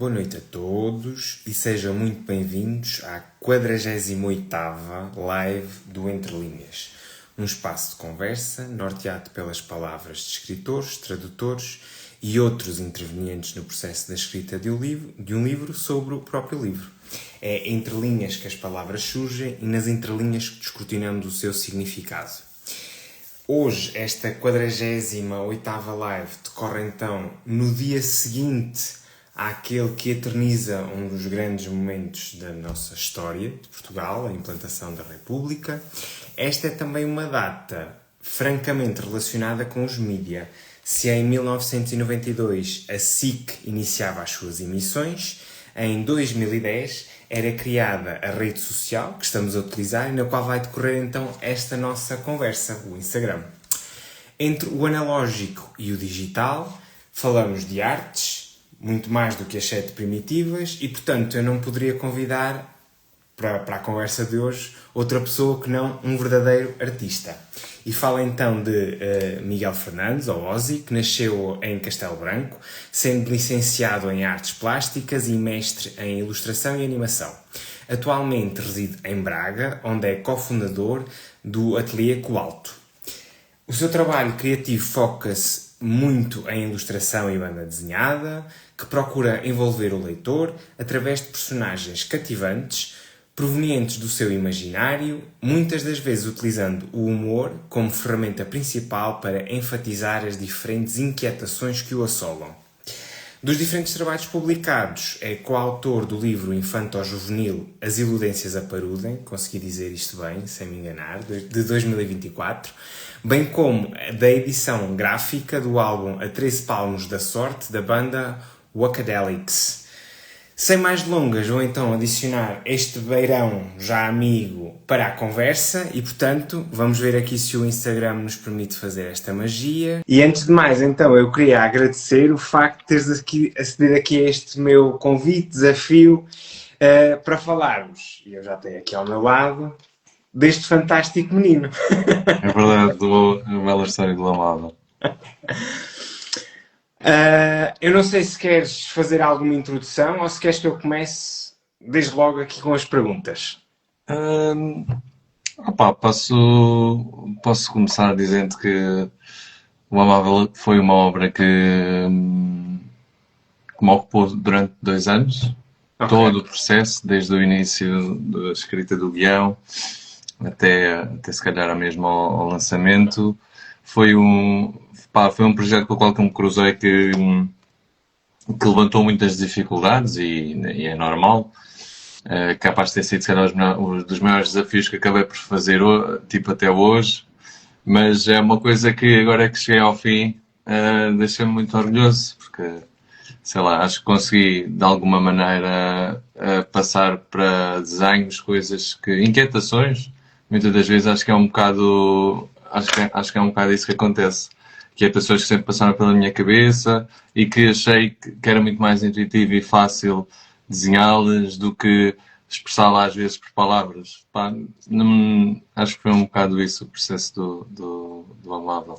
Boa noite a todos e sejam muito bem-vindos à 48ª live do Entre Linhas, um espaço de conversa norteado pelas palavras de escritores, tradutores e outros intervenientes no processo da escrita de um livro sobre o próprio livro. É entre linhas que as palavras surgem e nas entrelinhas que descortinamos o seu significado. Hoje, esta 48ª live decorre então no dia seguinte àquele que eterniza um dos grandes momentos da nossa história de Portugal, a implantação da República. Esta é também uma data francamente relacionada com os mídia. Se em 1992 a SIC iniciava as suas emissões, em 2010 era criada a rede social que estamos a utilizar e na qual vai decorrer então esta nossa conversa, o Instagram. Entre o analógico e o digital, falamos de artes, muito mais do que as 7 primitivas, e portanto eu não poderia convidar para a conversa de hoje outra pessoa que não um verdadeiro artista. E falo então de Miguel Fernandes, ou Ozzy, que nasceu em Castelo Branco, sendo licenciado em artes plásticas e mestre em ilustração e animação. Atualmente reside em Braga, onde é cofundador do Ateliê Cobalto. O seu trabalho criativo foca-se muito em ilustração e banda desenhada, que procura envolver o leitor através de personagens cativantes, provenientes do seu imaginário, muitas das vezes utilizando o humor como ferramenta principal para enfatizar as diferentes inquietações que o assolam. Dos diferentes trabalhos publicados, é coautor do livro infanto-juvenil As Iludências Aparudem, consegui dizer isto bem, sem me enganar, de 2024, bem como da edição gráfica do álbum A 13 Palmos da Sorte, da banda Wacadelics. Sem mais delongas, vou então adicionar este beirão já amigo para a conversa e, portanto, vamos ver aqui se o Instagram nos permite fazer esta magia. E antes de mais, então, eu queria agradecer o facto de teres acedido aqui a este meu convite, desafio, para falarmos, e eu já tenho aqui ao meu lado, deste fantástico menino. É verdade, a bela história do Amável. Eu não sei se queres fazer alguma introdução ou se queres que eu comece desde logo aqui com as perguntas. Posso começar dizendo que o Amável foi uma obra que me ocupou durante 2 anos. Okay. Todo o processo, desde o início da escrita do guião até se calhar mesmo ao lançamento. Foi um projeto com o qual me cruzei que levantou muitas dificuldades e é normal. Capaz de ter sido, se calhar, um dos maiores desafios que acabei por fazer até hoje. Mas é uma coisa que agora que cheguei ao fim deixa-me muito orgulhoso, porque, sei lá, acho que consegui de alguma maneira passar para desenhos, inquietações. Muitas das vezes acho que é um bocado isso que acontece. Que é pessoas que sempre passaram pela minha cabeça e que achei que era muito mais intuitivo e fácil desenhá-las do que expressá-las às vezes por palavras. Acho que foi um bocado isso o processo do Amável.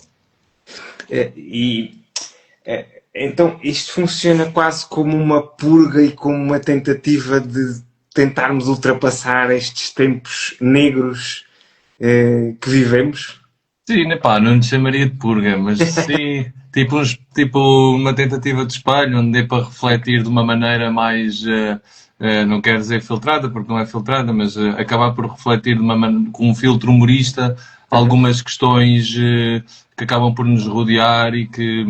Então isto funciona quase como uma purga e como uma tentativa de tentarmos ultrapassar estes tempos negros que vivemos? Sim, não lhe chamaria de purga, mas sim, tipo uma tentativa de espelho, onde dê para refletir de uma maneira mais, não quero dizer filtrada, porque não é filtrada, mas acabar por refletir com um filtro humorista algumas questões que acabam por nos rodear e que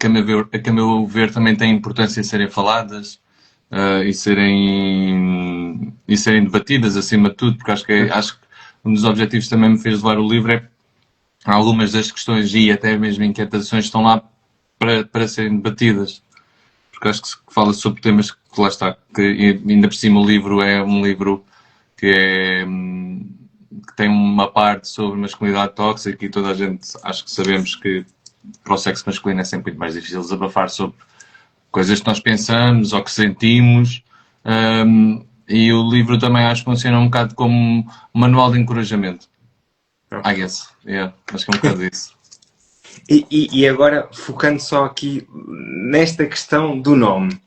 a meu ver também têm importância em serem faladas e serem debatidas acima de tudo, porque acho que um dos objetivos que também me fez levar o livro é algumas das questões e até mesmo inquietações estão lá para serem debatidas. Porque acho que se fala sobre temas que lá está, que ainda por cima o livro é um livro que tem uma parte sobre masculinidade tóxica e toda a gente acho que sabemos que para o sexo masculino é sempre muito mais difícil desabafar sobre coisas que nós pensamos ou que sentimos. E o livro também acho que funciona um bocado como um manual de encorajamento. I guess. Yeah, acho que é um bocado isso. E agora, focando só aqui nesta questão do nome.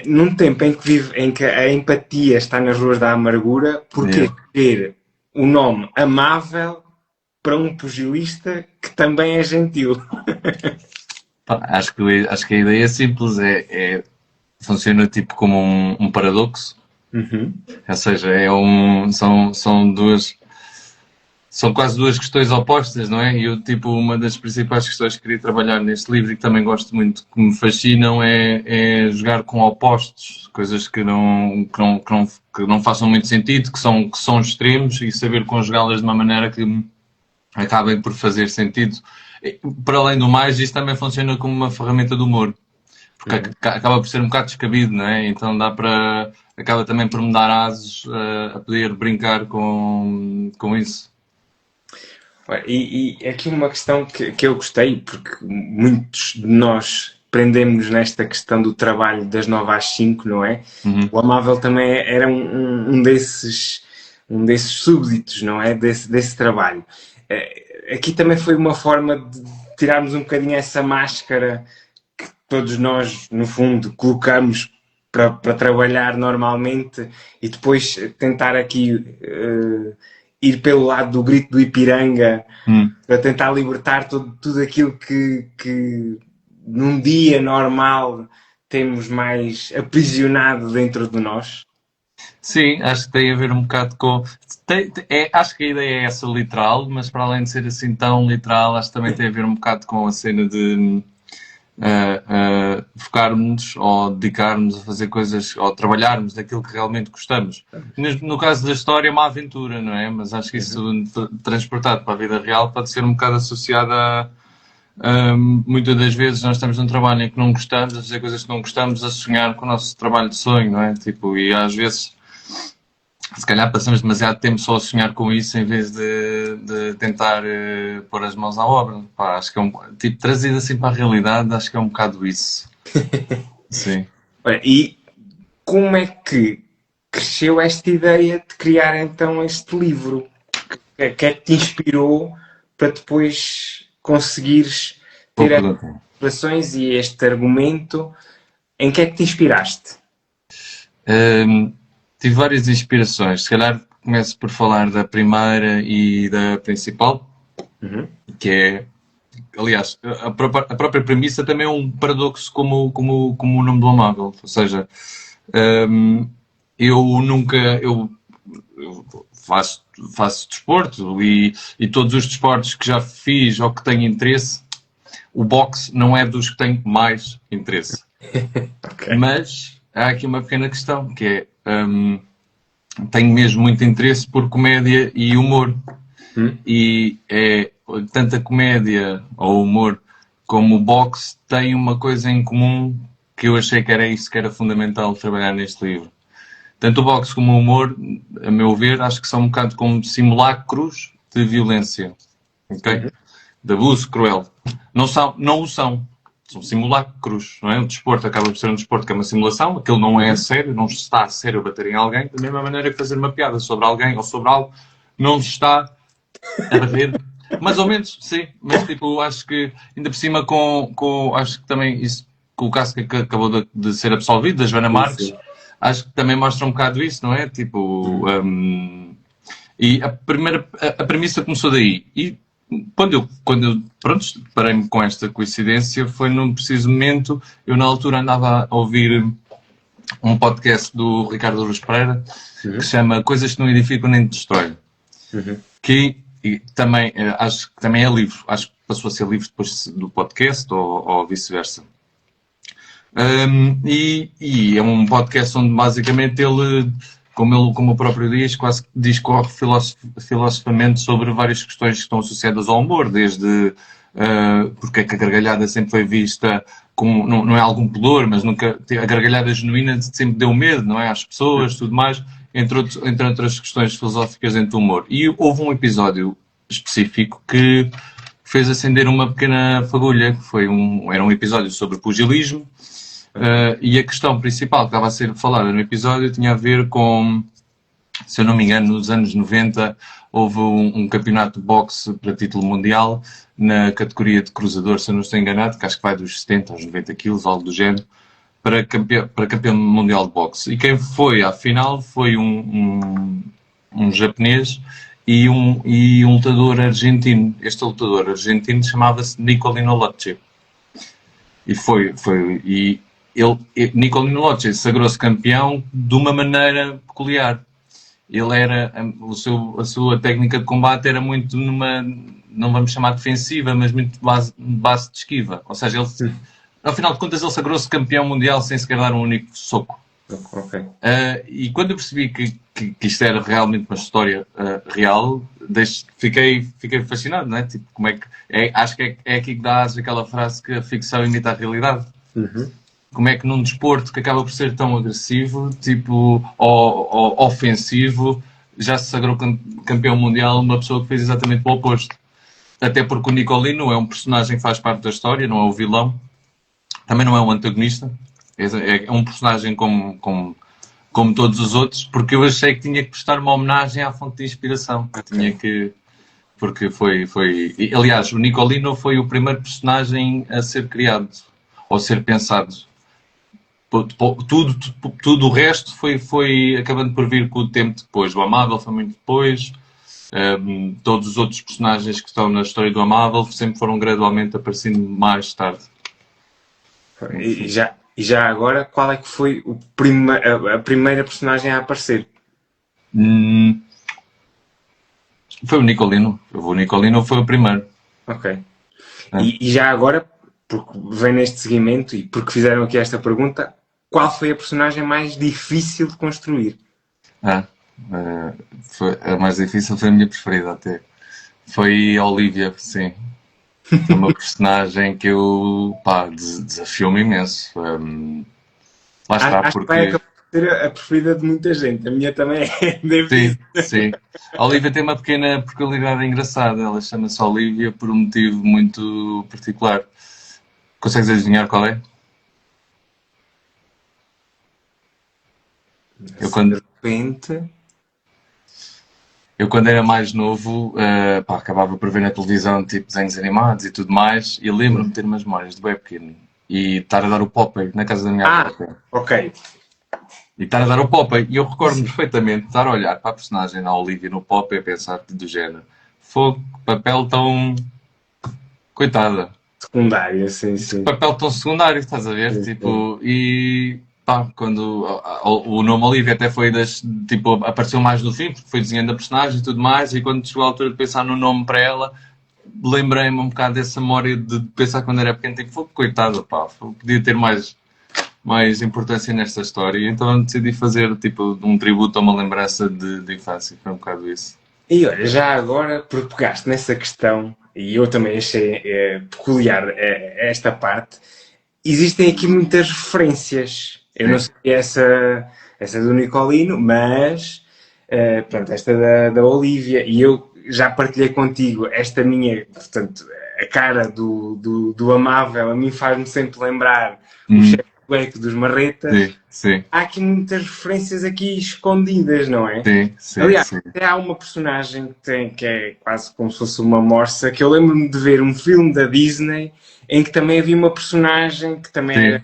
Num tempo em que a empatia está nas ruas da amargura, porquê Yeah. ter o nome amável para um pugilista que também é gentil? Pá, acho que a ideia é simples, funciona tipo como um paradoxo, Uhum. ou seja, são quase duas questões opostas, não é? E eu, tipo, uma das principais questões que queria trabalhar neste livro e que também gosto muito, que me fascinam, é jogar com opostos, coisas que não façam muito sentido, que são extremos, e saber conjugá-las de uma maneira que acabem por fazer sentido. Para além do mais, isto também funciona como uma ferramenta de humor, porque acaba por ser um bocado descabido, não é? Então acaba também por me dar asos a poder brincar com isso. E aqui uma questão que eu gostei, porque muitos de nós prendemos nesta questão do trabalho das 9 às 5, não é? Uhum. O Amável também era um desses súbditos, não é? Desse trabalho. Aqui também foi uma forma de tirarmos um bocadinho essa máscara que todos nós, no fundo, colocamos para trabalhar normalmente e depois tentar aqui ir pelo lado do grito do Ipiranga para tentar libertar tudo aquilo que num dia normal temos mais aprisionado dentro de nós. Sim, acho que tem a ver um bocado com. Acho que a ideia é essa literal, mas para além de ser assim tão literal, acho que também tem a ver um bocado com a cena de focarmos ou dedicarmos a fazer coisas ou trabalharmos daquilo que realmente gostamos. No caso da história, é uma aventura, não é? Mas acho que isso transportado para a vida real pode ser um bocado associado a. Muitas das vezes nós estamos num trabalho em que não gostamos, a fazer coisas que não gostamos, a sonhar com o nosso trabalho de sonho, não é? Tipo, e às vezes se calhar passamos demasiado tempo só a sonhar com isso em vez de tentar pôr as mãos à obra. Pá, acho que tipo, trazido assim para a realidade, acho que é um bocado isso. Sim. Olha, e como é que cresceu esta ideia de criar então este livro? O que é que te inspirou para depois conseguires Boa ter estas pergunta. relações e este argumento? Em que é que te inspiraste? Tive várias inspirações. Se calhar começo por falar da primeira e da principal, que é, aliás, a própria premissa também é um paradoxo como o nome do Amável. Ou seja, eu faço desporto e todos os desportos que já fiz ou que tenho interesse, o boxe não é dos que tenho mais interesse. Okay. Mas há aqui uma pequena questão, que é tenho mesmo muito interesse por comédia e humor. E tanto a comédia ou o humor como o boxe têm uma coisa em comum que eu achei que era isso que era fundamental trabalhar neste livro. Tanto o boxe como o humor, a meu ver, acho que são um bocado como simulacros de violência. Ok? De abuso cruel. Não o são. São simulacros, não é? O desporto acaba por ser um desporto que é uma simulação, aquilo não é a sério, não está a sério a bater em alguém, da mesma maneira que fazer uma piada sobre alguém ou sobre algo não se está a bater. Mais ou menos, sim, mas tipo, acho que ainda por cima acho que também isso, com o caso que acabou de ser absolvido, da Joana Marques, acho que também mostra um bocado isso, não é? Tipo, e a premissa começou daí. E quando eu pronto, parei-me com esta coincidência, foi num preciso momento, eu na altura andava a ouvir um podcast do Ricardo Aruz Pereira, que se chama Coisas que não edificam nem destroem. Que também, acho que também é livro. Acho que passou a ser livro depois do podcast ou vice-versa. E é um podcast onde basicamente ele, como o próprio diz, quase discorre filosofamente sobre várias questões que estão associadas ao humor, desde porque é que a gargalhada sempre foi vista como, não é algum pudor, mas nunca, a gargalhada genuína sempre deu medo, não é? Às pessoas, tudo mais, entre outras questões filosóficas dentro do humor. E houve um episódio específico que fez acender uma pequena fagulha, que era um episódio sobre pugilismo, e a questão principal que estava a ser falada no episódio tinha a ver com se eu não me engano, nos anos 90 houve um campeonato de boxe para título mundial na categoria de cruzador, se eu não estou enganado, que acho que vai dos 70 aos 90 quilos, algo do género, para campeão mundial de boxe. E quem foi à final foi um japonês e um lutador argentino. Este lutador argentino chamava-se Nicolino Locci. E Nicolino Locci sagrou-se campeão de uma maneira peculiar. Ele era, a sua técnica de combate era muito não vamos chamar defensiva, mas muito base de esquiva. Ou seja, ele, ao final de contas, ele sagrou-se campeão mundial sem sequer dar um único soco. Ok. E quando eu percebi que isto era realmente uma história real, fiquei fascinado, não é? Tipo, como é que... acho que é aqui que dá aquela frase que a ficção imita a realidade. Uhum. Como é que num desporto que acaba por ser tão agressivo, tipo, ou ofensivo, já se sagrou campeão mundial uma pessoa que fez exatamente o oposto. Até porque o Nicolino é um personagem que faz parte da história, não é o vilão. Também não é um antagonista. É um personagem como todos os outros, porque eu achei que tinha que prestar uma homenagem à fonte de inspiração. Tinha que... Porque foi... Aliás, o Nicolino foi o primeiro personagem a ser criado, ou ser pensado. Tudo o resto foi acabando por vir com o tempo depois. O Amável foi muito depois. Todos os outros personagens que estão na história do Amável sempre foram gradualmente aparecendo mais tarde. E já agora, qual é que foi a primeira personagem a aparecer? Foi o Nicolino. O Nicolino foi o primeiro. Ok. E já agora, porque vem neste seguimento e porque fizeram aqui esta pergunta, qual foi a personagem mais difícil de construir? A mais difícil foi a minha preferida até. Foi a Olivia, sim. Foi uma personagem que eu, desafiou-me imenso. Lá está, Acho que vai acabar por ser a preferida de muita gente. A minha também é. Sim. A Olivia tem uma pequena peculiaridade engraçada. Ela chama-se Olivia por um motivo muito particular. Consegues adivinhar qual é? Eu quando era mais novo, acabava por ver na televisão tipo desenhos animados e tudo mais, e lembro-me de ter umas memórias de bem pequeno e estar a dar o Popeye na casa da minha avó. Ok. E estar a dar o Popeye, e eu recordo-me perfeitamente de estar a olhar para a personagem na Olivia no Popeye e pensar do género, fogo, papel tão... coitada. Secundário, sim. Papel tão secundário, estás a ver? Sim. E quando o nome Olivia até foi apareceu mais no fim, porque foi desenhando a personagem e tudo mais, e quando chegou a altura de pensar no nome para ela, lembrei-me um bocado dessa memória de pensar quando era pequeno, tipo, coitada, podia ter mais importância nesta história, e então decidi fazer tipo um tributo a uma lembrança de infância, foi um bocado isso. E olha, já agora, porque pegaste nessa questão, e eu também achei peculiar esta parte, existem aqui muitas referências. Eu não sei essa do Nicolino, mas pronto, esta da Olivia, e eu já partilhei contigo esta minha, portanto, a cara do Amável, a mim faz-me sempre lembrar o chefe Beck dos Marretas. Sim. Há aqui muitas referências aqui escondidas, não é? Sim. Aliás, até há uma personagem que é quase como se fosse uma morsa, que eu lembro-me de ver um filme da Disney em que também havia uma personagem que também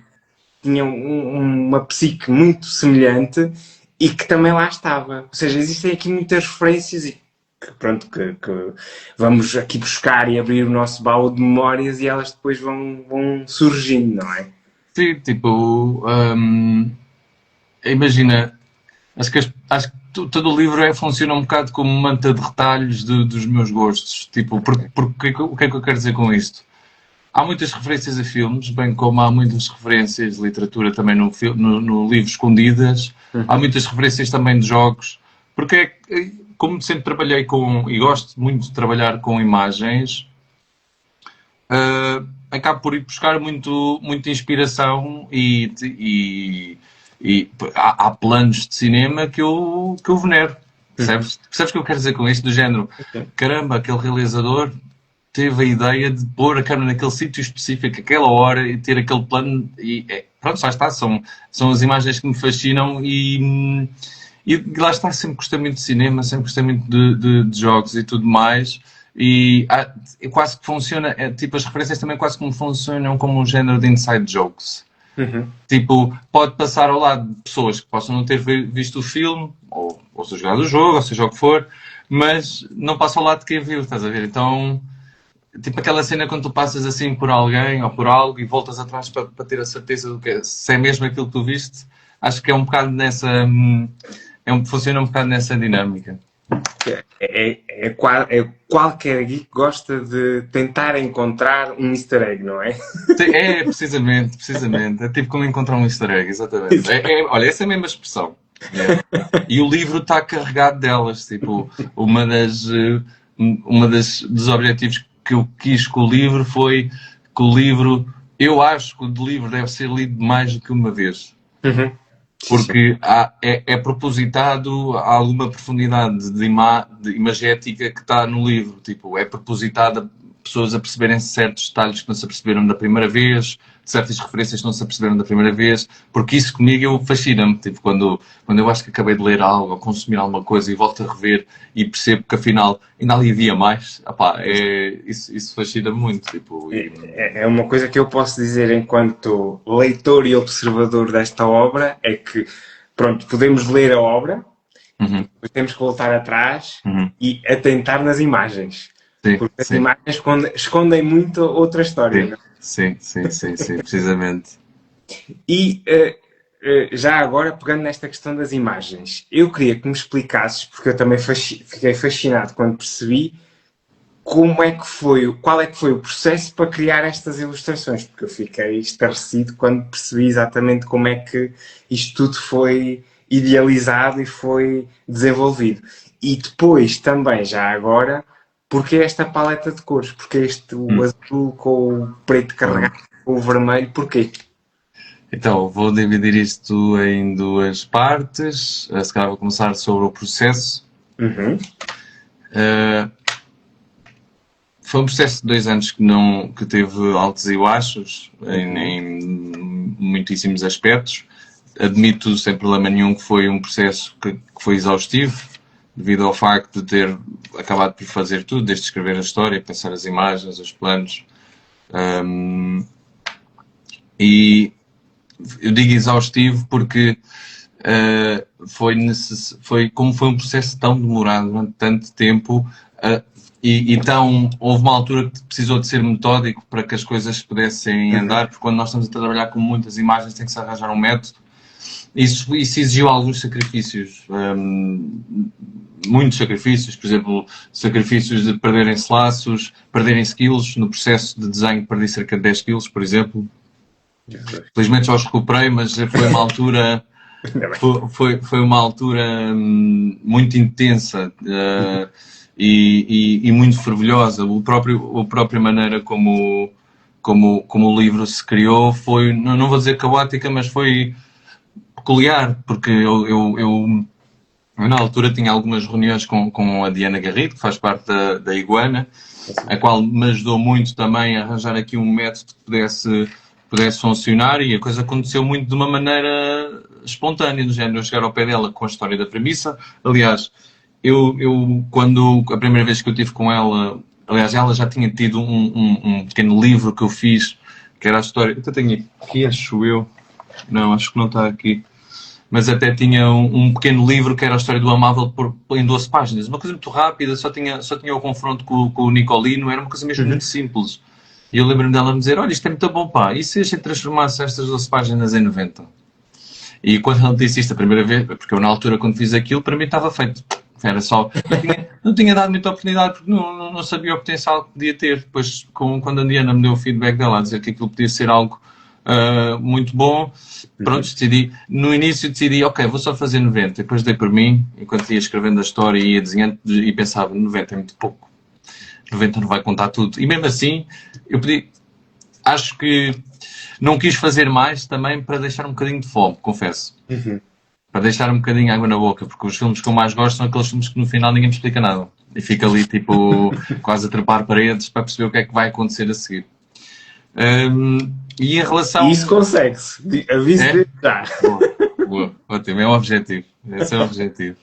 tinha uma psique muito semelhante e que também lá estava. Ou seja, existem aqui muitas referências e que vamos aqui buscar e abrir o nosso baú de memórias e elas depois vão surgindo, não é? Sim, tipo, imagina, acho que todo o livro funciona um bocado como uma manta de retalhos dos meus gostos. Tipo, o que é que eu quero dizer com isto? Há muitas referências a filmes, bem como há muitas referências de literatura também no livro escondidas. Há muitas referências também de jogos. Porque, como sempre trabalhei e gosto muito de trabalhar com imagens, acabo por ir buscar muita inspiração e há planos de cinema que eu venero. Percebes o que eu quero dizer com isto? Do género, caramba, aquele realizador teve a ideia de pôr a câmera naquele sítio específico, aquela hora, e ter aquele plano, e pronto, já está, são as imagens que me fascinam e E lá está, sempre gostei muito de cinema, sempre gostei muito de jogos e tudo mais. E quase que funciona, tipo, as referências também quase como funcionam como um género de inside jokes. Uhum. Tipo, pode passar ao lado de pessoas que possam não ter visto o filme, ou seja, jogado o jogo, ou seja o que for, mas não passa ao lado de quem viu, estás a ver? Então, tipo aquela cena quando tu passas assim por alguém ou por algo e voltas atrás para ter a certeza do que se é mesmo aquilo que tu viste, acho que é um bocado nessa. Funciona um bocado nessa dinâmica. Qualquer geek gosta de tentar encontrar um easter egg, não é? É, precisamente. É tipo como encontrar um easter egg, exatamente. Olha, essa é a mesma expressão. É. E o livro está carregado delas. Tipo, dos objetivos que eu quis com o livro foi que o livro, eu acho que o livro deve ser lido mais do que uma vez. Uhum. Porque é propositado a alguma profundidade de imagética que está no livro. Tipo, é propositado a pessoas a perceberem certos detalhes que não se aperceberam da primeira vez, certas referências que não se aperceberam da primeira vez, porque isso comigo fascina-me. Tipo, quando eu acho que acabei de ler algo ou consumir alguma coisa e volto a rever e percebo que afinal ainda ali havia mais, isso fascina-me muito. Tipo, É uma coisa que eu posso dizer enquanto leitor e observador desta obra, é que, pronto, podemos ler a obra, depois temos que voltar atrás e atentar nas imagens. Sim, porque as imagens escondem muito outra história. Sim, não é? sim, precisamente. E já agora, pegando nesta questão das imagens, eu queria que me explicasses, porque eu também fiquei fascinado quando percebi qual é que foi o processo para criar estas ilustrações, porque eu fiquei estarrecido quando percebi exatamente como é que isto tudo foi idealizado e foi desenvolvido. E depois, também, já agora, porque esta paleta de cores? Porque o azul com o preto carregado, com o vermelho, porquê? Então, vou dividir isto em duas partes. Se calhar vou começar sobre o processo. Foi um processo de 2 anos que teve altos e baixos em muitíssimos aspectos. Admito sem problema nenhum que foi um processo que foi exaustivo, devido ao facto de ter acabado por fazer tudo, desde escrever a história, pensar as imagens, os planos. E eu digo exaustivo porque como foi um processo tão demorado durante tanto tempo, então houve uma altura que precisou de ser metódico para que as coisas pudessem andar, porque quando nós estamos a trabalhar com muitas imagens tem que se arranjar um método. Isso exigiu alguns sacrifícios, muitos sacrifícios, por exemplo, sacrifícios de perderem-se laços, perderem-se quilos. No processo de desenho perdi cerca de 10 quilos, por exemplo. Felizmente já os recuperei, mas foi uma altura, foi uma altura muito intensa e muito fervilhosa. A própria maneira como o livro se criou foi, não vou dizer caótica, mas foi peculiar, porque eu na altura tinha algumas reuniões com a Diana Garrido, que faz parte da Iguana, a qual me ajudou muito também a arranjar aqui um método que pudesse funcionar, e a coisa aconteceu muito de uma maneira espontânea, do género, eu chegar ao pé dela com a história da premissa. Aliás, quando a primeira vez que eu estive com ela, aliás, ela já tinha tido um pequeno livro que eu fiz, que era a história, eu até tenho aqui, acho que não está aqui, mas até tinha um pequeno livro que era a história do Amável em 12 páginas, uma coisa muito rápida, só tinha o confronto com o Nicolino, era uma coisa mesmo muito simples. E eu lembro-me dela me dizer, olha, isto é muito bom, pá, e se a gente transformasse estas 12 páginas em 90? E quando ela disse isto a primeira vez, porque eu na altura quando fiz aquilo, para mim estava feito. Era só, não tinha dado muita oportunidade porque não sabia o potencial que podia ter. Depois, quando a Diana me deu o feedback dela a dizer que aquilo podia ser algo muito bom, pronto, no início decidi, ok, vou só fazer 90. Depois dei por mim, enquanto ia escrevendo a história e ia desenhando, e pensava, 90 é muito pouco. 90 não vai contar tudo. E mesmo assim, acho que não quis fazer mais também para deixar um bocadinho de fome, confesso. Para deixar um bocadinho água na boca, porque os filmes que eu mais gosto são aqueles filmes que no final ninguém me explica nada. E fica ali, tipo, quase a trepar paredes para perceber o que é que vai acontecer a seguir. E em relação... Isso consegue-se. Aviso desde já. Boa, ótimo, é o objetivo. Esse é o objetivo.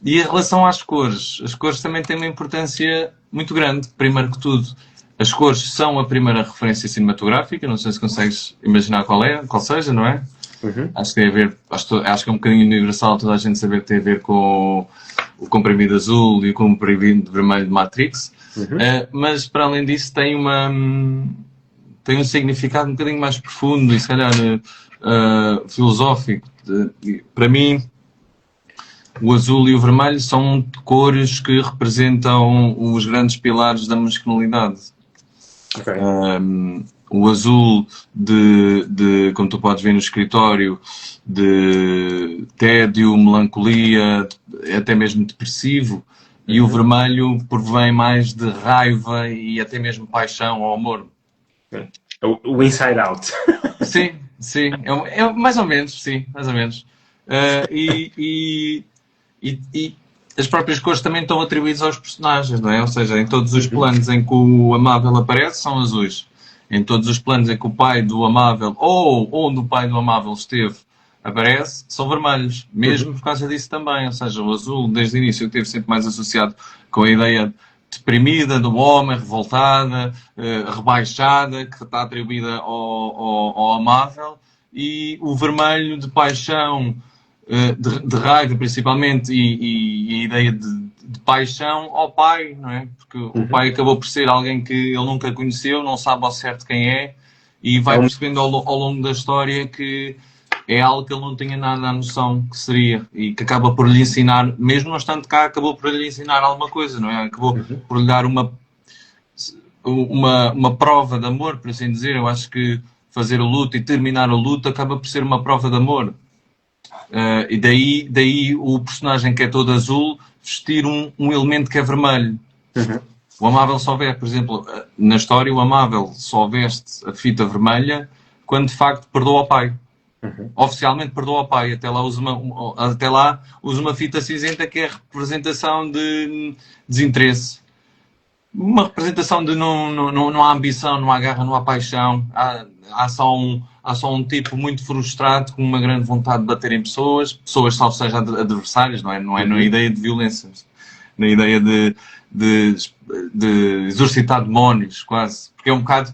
E em relação às cores, as cores também têm uma importância muito grande. Primeiro que tudo, as cores são a primeira referência cinematográfica, não sei se consegues imaginar qual seja, não é? Acho que tem a ver, acho que é um bocadinho universal toda a gente saber que tem a ver com o comprimido azul e o comprimido vermelho de Matrix. Mas para além disso tem um significado um bocadinho mais profundo e se calhar filosófico. Para mim, o azul e o vermelho são cores que representam os grandes pilares da masculinidade. Ok. O azul como tu podes ver no escritório, de tédio, melancolia, até mesmo depressivo, e o vermelho provém mais de raiva e até mesmo paixão ou amor. O Inside Out. Sim, sim, é mais ou menos, sim, mais ou menos. E as próprias cores também estão atribuídas aos personagens, não é? Ou seja, em todos os planos em que o amável aparece, são azuis. Em todos os planos em que o pai do amável, ou onde o pai do amável esteve, aparece, são vermelhos. Mesmo por causa disso também. Ou seja, o azul, desde o início, esteve sempre mais associado com a ideia deprimida do homem, revoltada, rebaixada, que está atribuída ao amável. E o vermelho de paixão, de raiva principalmente, e a ideia de paixão ao pai, não é? Porque o pai acabou por ser alguém que ele nunca conheceu, não sabe ao certo quem é, e vai percebendo ao longo da história que é algo que ele não tinha nada a noção que seria, e que acaba por lhe ensinar, mesmo não estando cá, acabou por lhe ensinar alguma coisa, não é? Acabou por lhe dar uma prova de amor, por assim dizer. Eu acho que fazer o luto e terminar o luto acaba por ser uma prova de amor. E daí o personagem que é todo azul vestir um elemento que é vermelho. O amável só veste, por exemplo, na história, o amável só veste a fita vermelha quando de facto perdoa ao pai. Oficialmente perdoa ao pai. Até lá usa uma fita cinzenta que é a representação de desinteresse. Uma representação de não há ambição, não há garra, não há paixão. Há só um tipo muito frustrado com uma grande vontade de bater em pessoas, salvo seja adversários, não é na ideia de violência, na ideia de exorcitar demónios, quase. Porque é um bocado...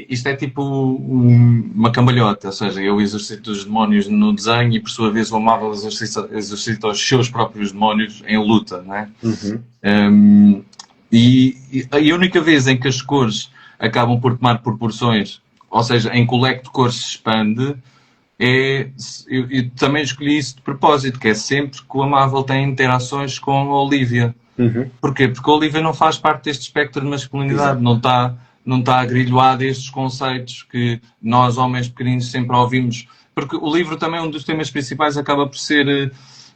isto é tipo uma cambalhota, ou seja, eu exorcito os demónios no desenho e por sua vez o amável exorcita os seus próprios demónios em luta, não é? E a única vez em que as cores acabam por tomar proporções, ou seja, em que o leque de cores se expande, eu também escolhi isso de propósito, que é sempre que o amável tem interações com a Olivia. Porquê? Porque a Olivia não faz parte deste espectro de masculinidade, não está agrilhoada a estes conceitos que nós, homens pequeninos, sempre ouvimos. Porque o livro também, um dos temas principais, acaba por ser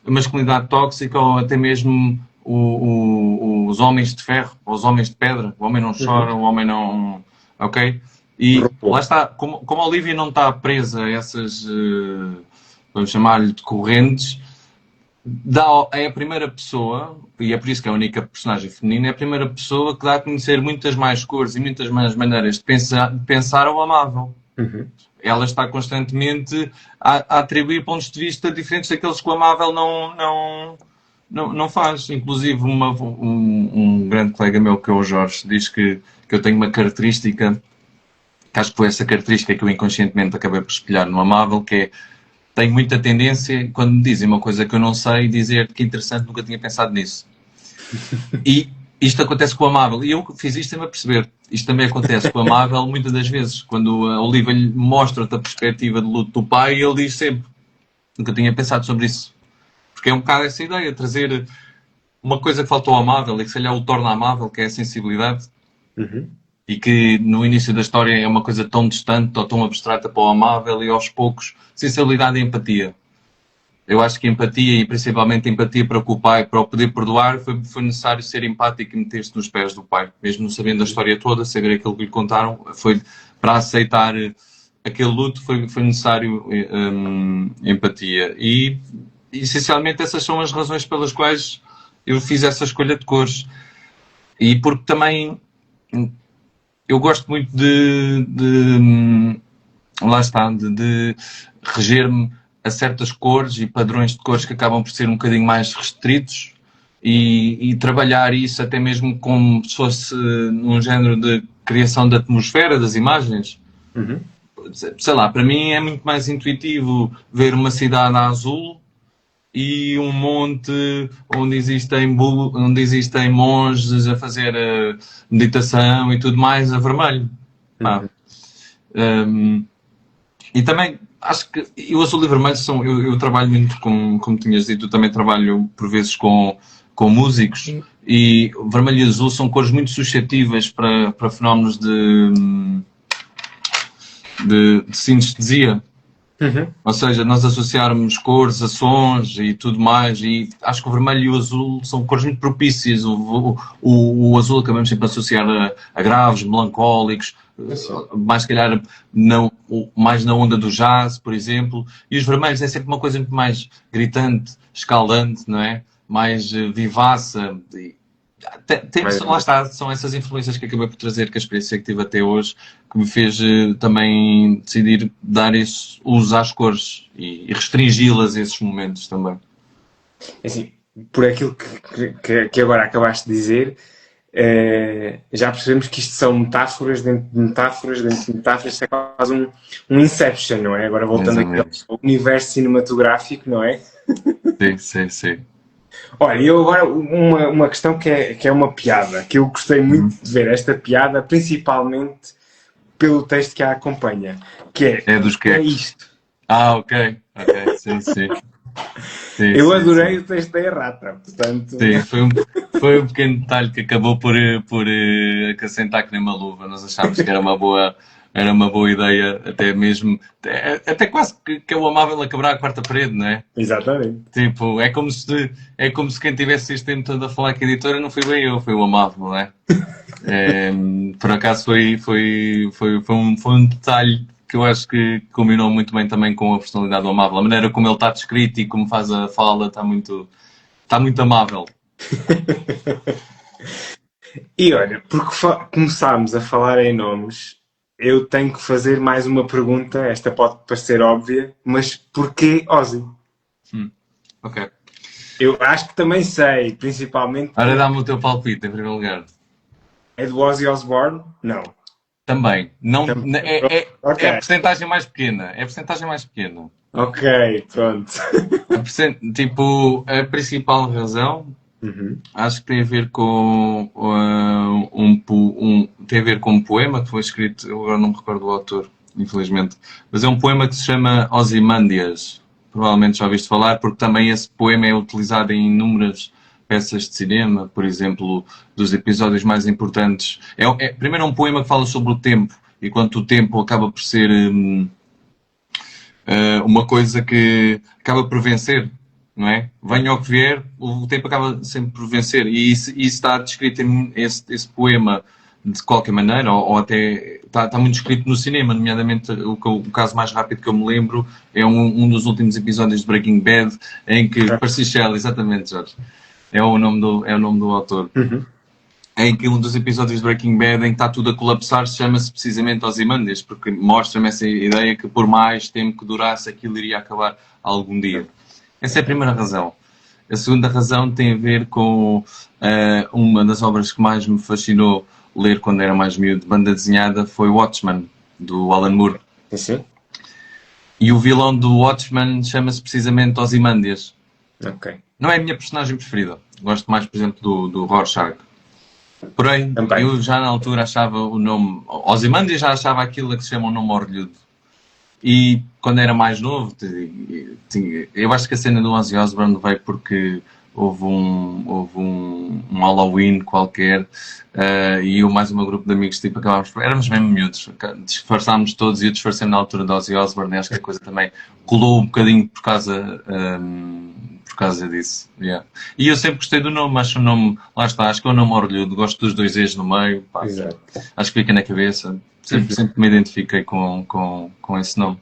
a masculinidade tóxica, ou até mesmo os homens de ferro, ou os homens de pedra. O homem não chora, o homem não... Ok? E lá está, como a Olivia não está presa a essas, vamos chamar-lhe de correntes, é a primeira pessoa, e é por isso que é a única personagem feminina, é a primeira pessoa que dá a conhecer muitas mais cores e muitas mais maneiras de pensar ao amável. Ela está constantemente a atribuir pontos de vista diferentes daqueles que o amável não faz. Inclusive, um grande colega meu, que é o Jorge, diz que eu tenho uma característica, que acho que foi essa característica que eu inconscientemente acabei por espelhar no amável, que é: tenho muita tendência, quando me dizem uma coisa que eu não sei, dizer que interessante, nunca tinha pensado nisso. E isto acontece com o amável. E eu fiz isto sem me perceber. Isto também acontece com o amável muitas das vezes. Quando a Olivia lhe mostra-te a perspectiva de luto do pai, ele diz sempre: nunca tinha pensado sobre isso. Porque é um bocado essa ideia, trazer uma coisa que faltou ao amável e que se calhar o torna amável, que é a sensibilidade. E que no início da história é uma coisa tão distante ou tão abstrata para o amável, e aos poucos, sensibilidade e empatia. Eu acho que empatia, e principalmente empatia para com o pai, para o poder perdoar, foi necessário ser empático e meter-se nos pés do pai. Mesmo não sabendo a história toda, saber aquilo que lhe contaram, para aceitar aquele luto foi necessário empatia. E essencialmente essas são as razões pelas quais eu fiz essa escolha de cores. E porque também... eu gosto muito lá está, de reger-me a certas cores e padrões de cores que acabam por ser um bocadinho mais restritos e trabalhar isso até mesmo como se fosse num género de criação da atmosfera das imagens. Uhum. Sei lá, para mim é muito mais intuitivo ver uma cidade a azul e um monte onde existem monges a fazer meditação e tudo mais a vermelho. Pá. E também acho que e o azul e vermelho são. Eu trabalho muito como tinhas dito, eu também trabalho por vezes com músicos e vermelho e azul são cores muito suscetíveis para fenómenos de sinestesia. Ou seja, nós associarmos cores a sons e tudo mais, e acho que o vermelho e o azul são cores muito propícias. O azul acabamos sempre a associar a graves, melancólicos, mais se calhar mais na onda do jazz, por exemplo, e os vermelhos é sempre uma coisa muito mais gritante, escaldante, não é? Mais vivaça. Lá está, são essas influências que acabei por trazer, que a experiência que tive até hoje, que me fez também decidir dar esse uso às cores e restringi-las a esses momentos também. Assim, por aquilo que agora acabaste de dizer, já percebemos que isto são metáforas dentro de metáforas dentro de metáforas, isto é quase um Inception, não é? Agora voltando aqui ao universo cinematográfico, não é? Sim. Olha, eu agora uma questão que é uma piada, que eu gostei muito de ver esta piada, principalmente pelo texto que a acompanha, que é dos é isto. Ok, sim. Eu adorei o texto da errata, portanto... Sim, foi um pequeno detalhe que acabou por acrescentar que nem uma luva. Nós achámos que era uma boa ideia, até mesmo, até quase que é o amável a quebrar a quarta parede, não é? Exatamente. Tipo, é como se quem tivesse este tempo todo a falar que a editora não fui bem eu, foi o amável, não é? Por acaso foi um detalhe que eu acho que combinou muito bem também com a personalidade do amável. A maneira como ele está descrito e como faz a fala está muito amável. E olha, porque começámos a falar em nomes, eu tenho que fazer mais uma pergunta. Esta pode parecer óbvia, mas porquê Ozzy? Ok. Eu acho que também sei, principalmente... Ora, dá-me o teu palpite, em primeiro lugar. É do Ozzy Osbourne? Não. Também. Não, é Ok. a porcentagem mais pequena. É a porcentagem mais pequena. Ok, pronto. Tipo, a principal razão acho que tem a ver com tem a ver com um poema que foi escrito, eu agora não me recordo do autor, infelizmente, mas é um poema que se chama Ozymandias. Provavelmente já ouviste falar, porque também esse poema é utilizado em inúmeras peças de cinema, por exemplo, dos episódios mais importantes. Primeiro é um poema que fala sobre o tempo, e quanto o tempo acaba por ser uma coisa que acaba por vencer, não é? Venha o que vier, o tempo acaba sempre por vencer. E isso está descrito esse poema de qualquer maneira, ou até está muito escrito no cinema, nomeadamente o caso mais rápido que eu me lembro é um dos últimos episódios de Breaking Bad, em que Percy Shelley, exatamente, Jorge, é o nome do autor. Em que um dos episódios de Breaking Bad em que está tudo a colapsar chama-se precisamente Ozymandias, porque mostra-me essa ideia que por mais tempo que durasse aquilo iria acabar algum dia. Essa é a primeira razão. A segunda razão tem a ver com uma das obras que mais me fascinou ler quando era mais miúdo, de banda desenhada, foi Watchmen, do Alan Moore. Sim. E o vilão do Watchmen chama-se precisamente Ozymandias. Ok. Não é a minha personagem preferida. Gosto mais, por exemplo, do Rorschach. Porém, eu já na altura achava o nome... Ozymandias já achava aquilo que se chama um nome orelhudo. E quando era mais novo, eu acho que a cena do Ozzy Osbourne veio porque houve um Halloween qualquer e eu mais um grupo de amigos tipo éramos mesmo miúdos, disfarçámos todos e eu disfarcei-me na altura do Ozzy Osbourne e acho que a coisa também colou um bocadinho por causa disso. Yeah. E eu sempre gostei do nome, acho o nome, lá está, acho que é um nome orelhudo, gosto dos dois E's no meio, pá, acho que fica na cabeça. Sempre me identifiquei com esse nome.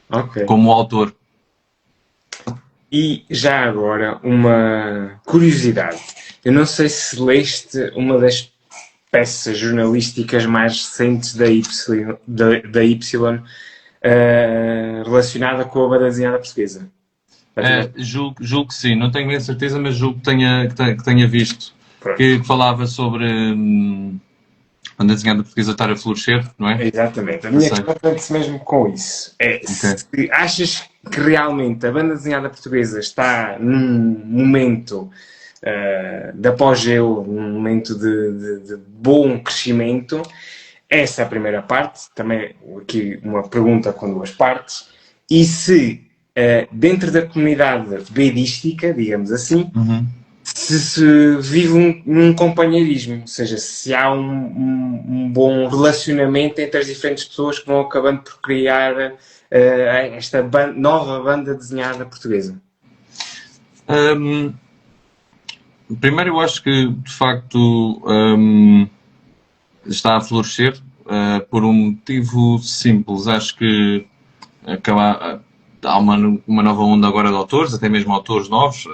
Okay. Como autor. E já agora, uma curiosidade. Eu não sei se leste uma das peças jornalísticas mais recentes da Y relacionada com a banda desenhada portuguesa. Julgo que sim, não tenho bem certeza, mas julgo que tenha visto que falava sobre a banda desenhada portuguesa estar a florescer, não é? Exatamente. A minha questão tem-se mesmo com isso. Se achas que realmente a banda desenhada portuguesa está num momento de apogeu, num momento de bom crescimento, essa é a primeira parte. Também aqui uma pergunta com duas partes. E se dentro da comunidade bedística, digamos assim, se vive um companheirismo, ou seja, se há um bom relacionamento entre as diferentes pessoas que vão acabando por criar esta nova banda desenhada portuguesa. Primeiro, eu acho que de facto está a florescer por um motivo simples. Acho que há uma nova onda agora de autores, até mesmo autores novos.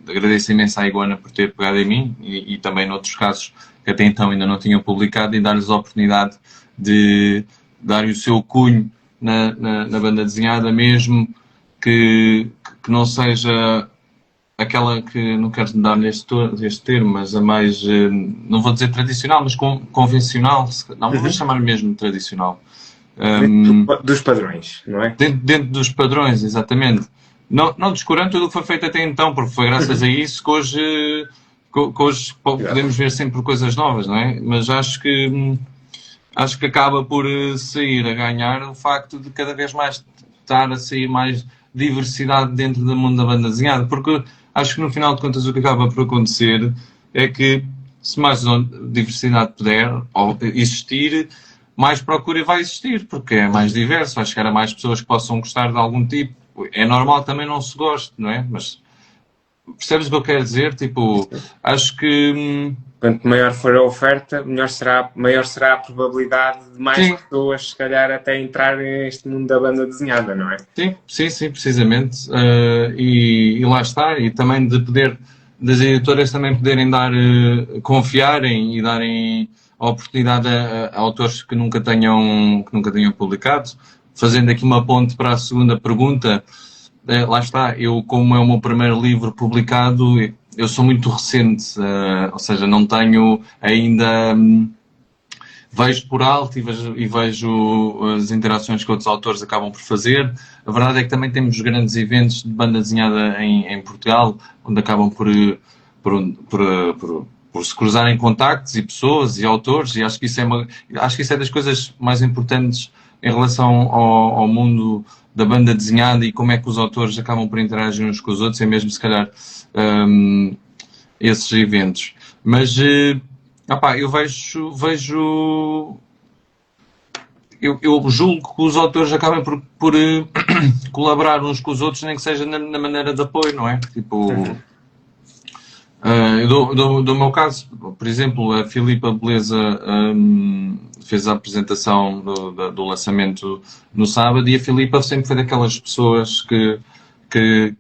Agradeço imenso à Iguana por ter pegado em mim e também noutros casos que até então ainda não tinham publicado, e dar-lhes a oportunidade de darem o seu cunho na banda desenhada, mesmo que não seja aquela que, não quero dar-lhe este termo, mas a mais, não vou dizer tradicional, mas convencional, não, vou chamar mesmo tradicional. Dos padrões, não é? Dentro dos padrões, exatamente. Não descurando tudo o que foi feito até então, porque foi graças a isso que hoje podemos ver sempre coisas novas, não é? Mas acho que acaba por sair a ganhar o facto de cada vez mais estar a sair mais diversidade dentro do mundo da banda desenhada, porque acho que no final de contas o que acaba por acontecer é que se mais diversidade puder existir, mais procura vai existir, porque é mais diverso, vai chegar a mais pessoas que possam gostar de algum tipo. É normal também não se goste, não é? Mas percebes o que eu quero dizer? Tipo, acho que quanto maior for a oferta, maior será a probabilidade de mais pessoas, se calhar, até entrar neste mundo da banda desenhada, não é? Sim, precisamente. E lá está. E também das editoras também poderem confiarem e darem a oportunidade a autores que nunca tenham publicado. Fazendo aqui uma ponte para a segunda pergunta, lá está. Como é o meu primeiro livro publicado, eu sou muito recente, ou seja, não tenho ainda... vejo por alto e vejo as interações que outros autores acabam por fazer. A verdade é que também temos grandes eventos de banda desenhada em Portugal, onde acabam por se cruzarem contactos e pessoas e autores, e acho que isso é das coisas mais importantes em relação ao mundo da banda desenhada e como é que os autores acabam por interagir uns com os outros, é mesmo se calhar esses eventos. Mas eu julgo que os autores acabam por colaborar uns com os outros, nem que seja na maneira de apoio, não é? Tipo, do meu caso, por exemplo, a Filipa Beleza fez a apresentação do lançamento no sábado, e a Filipa sempre foi daquelas pessoas que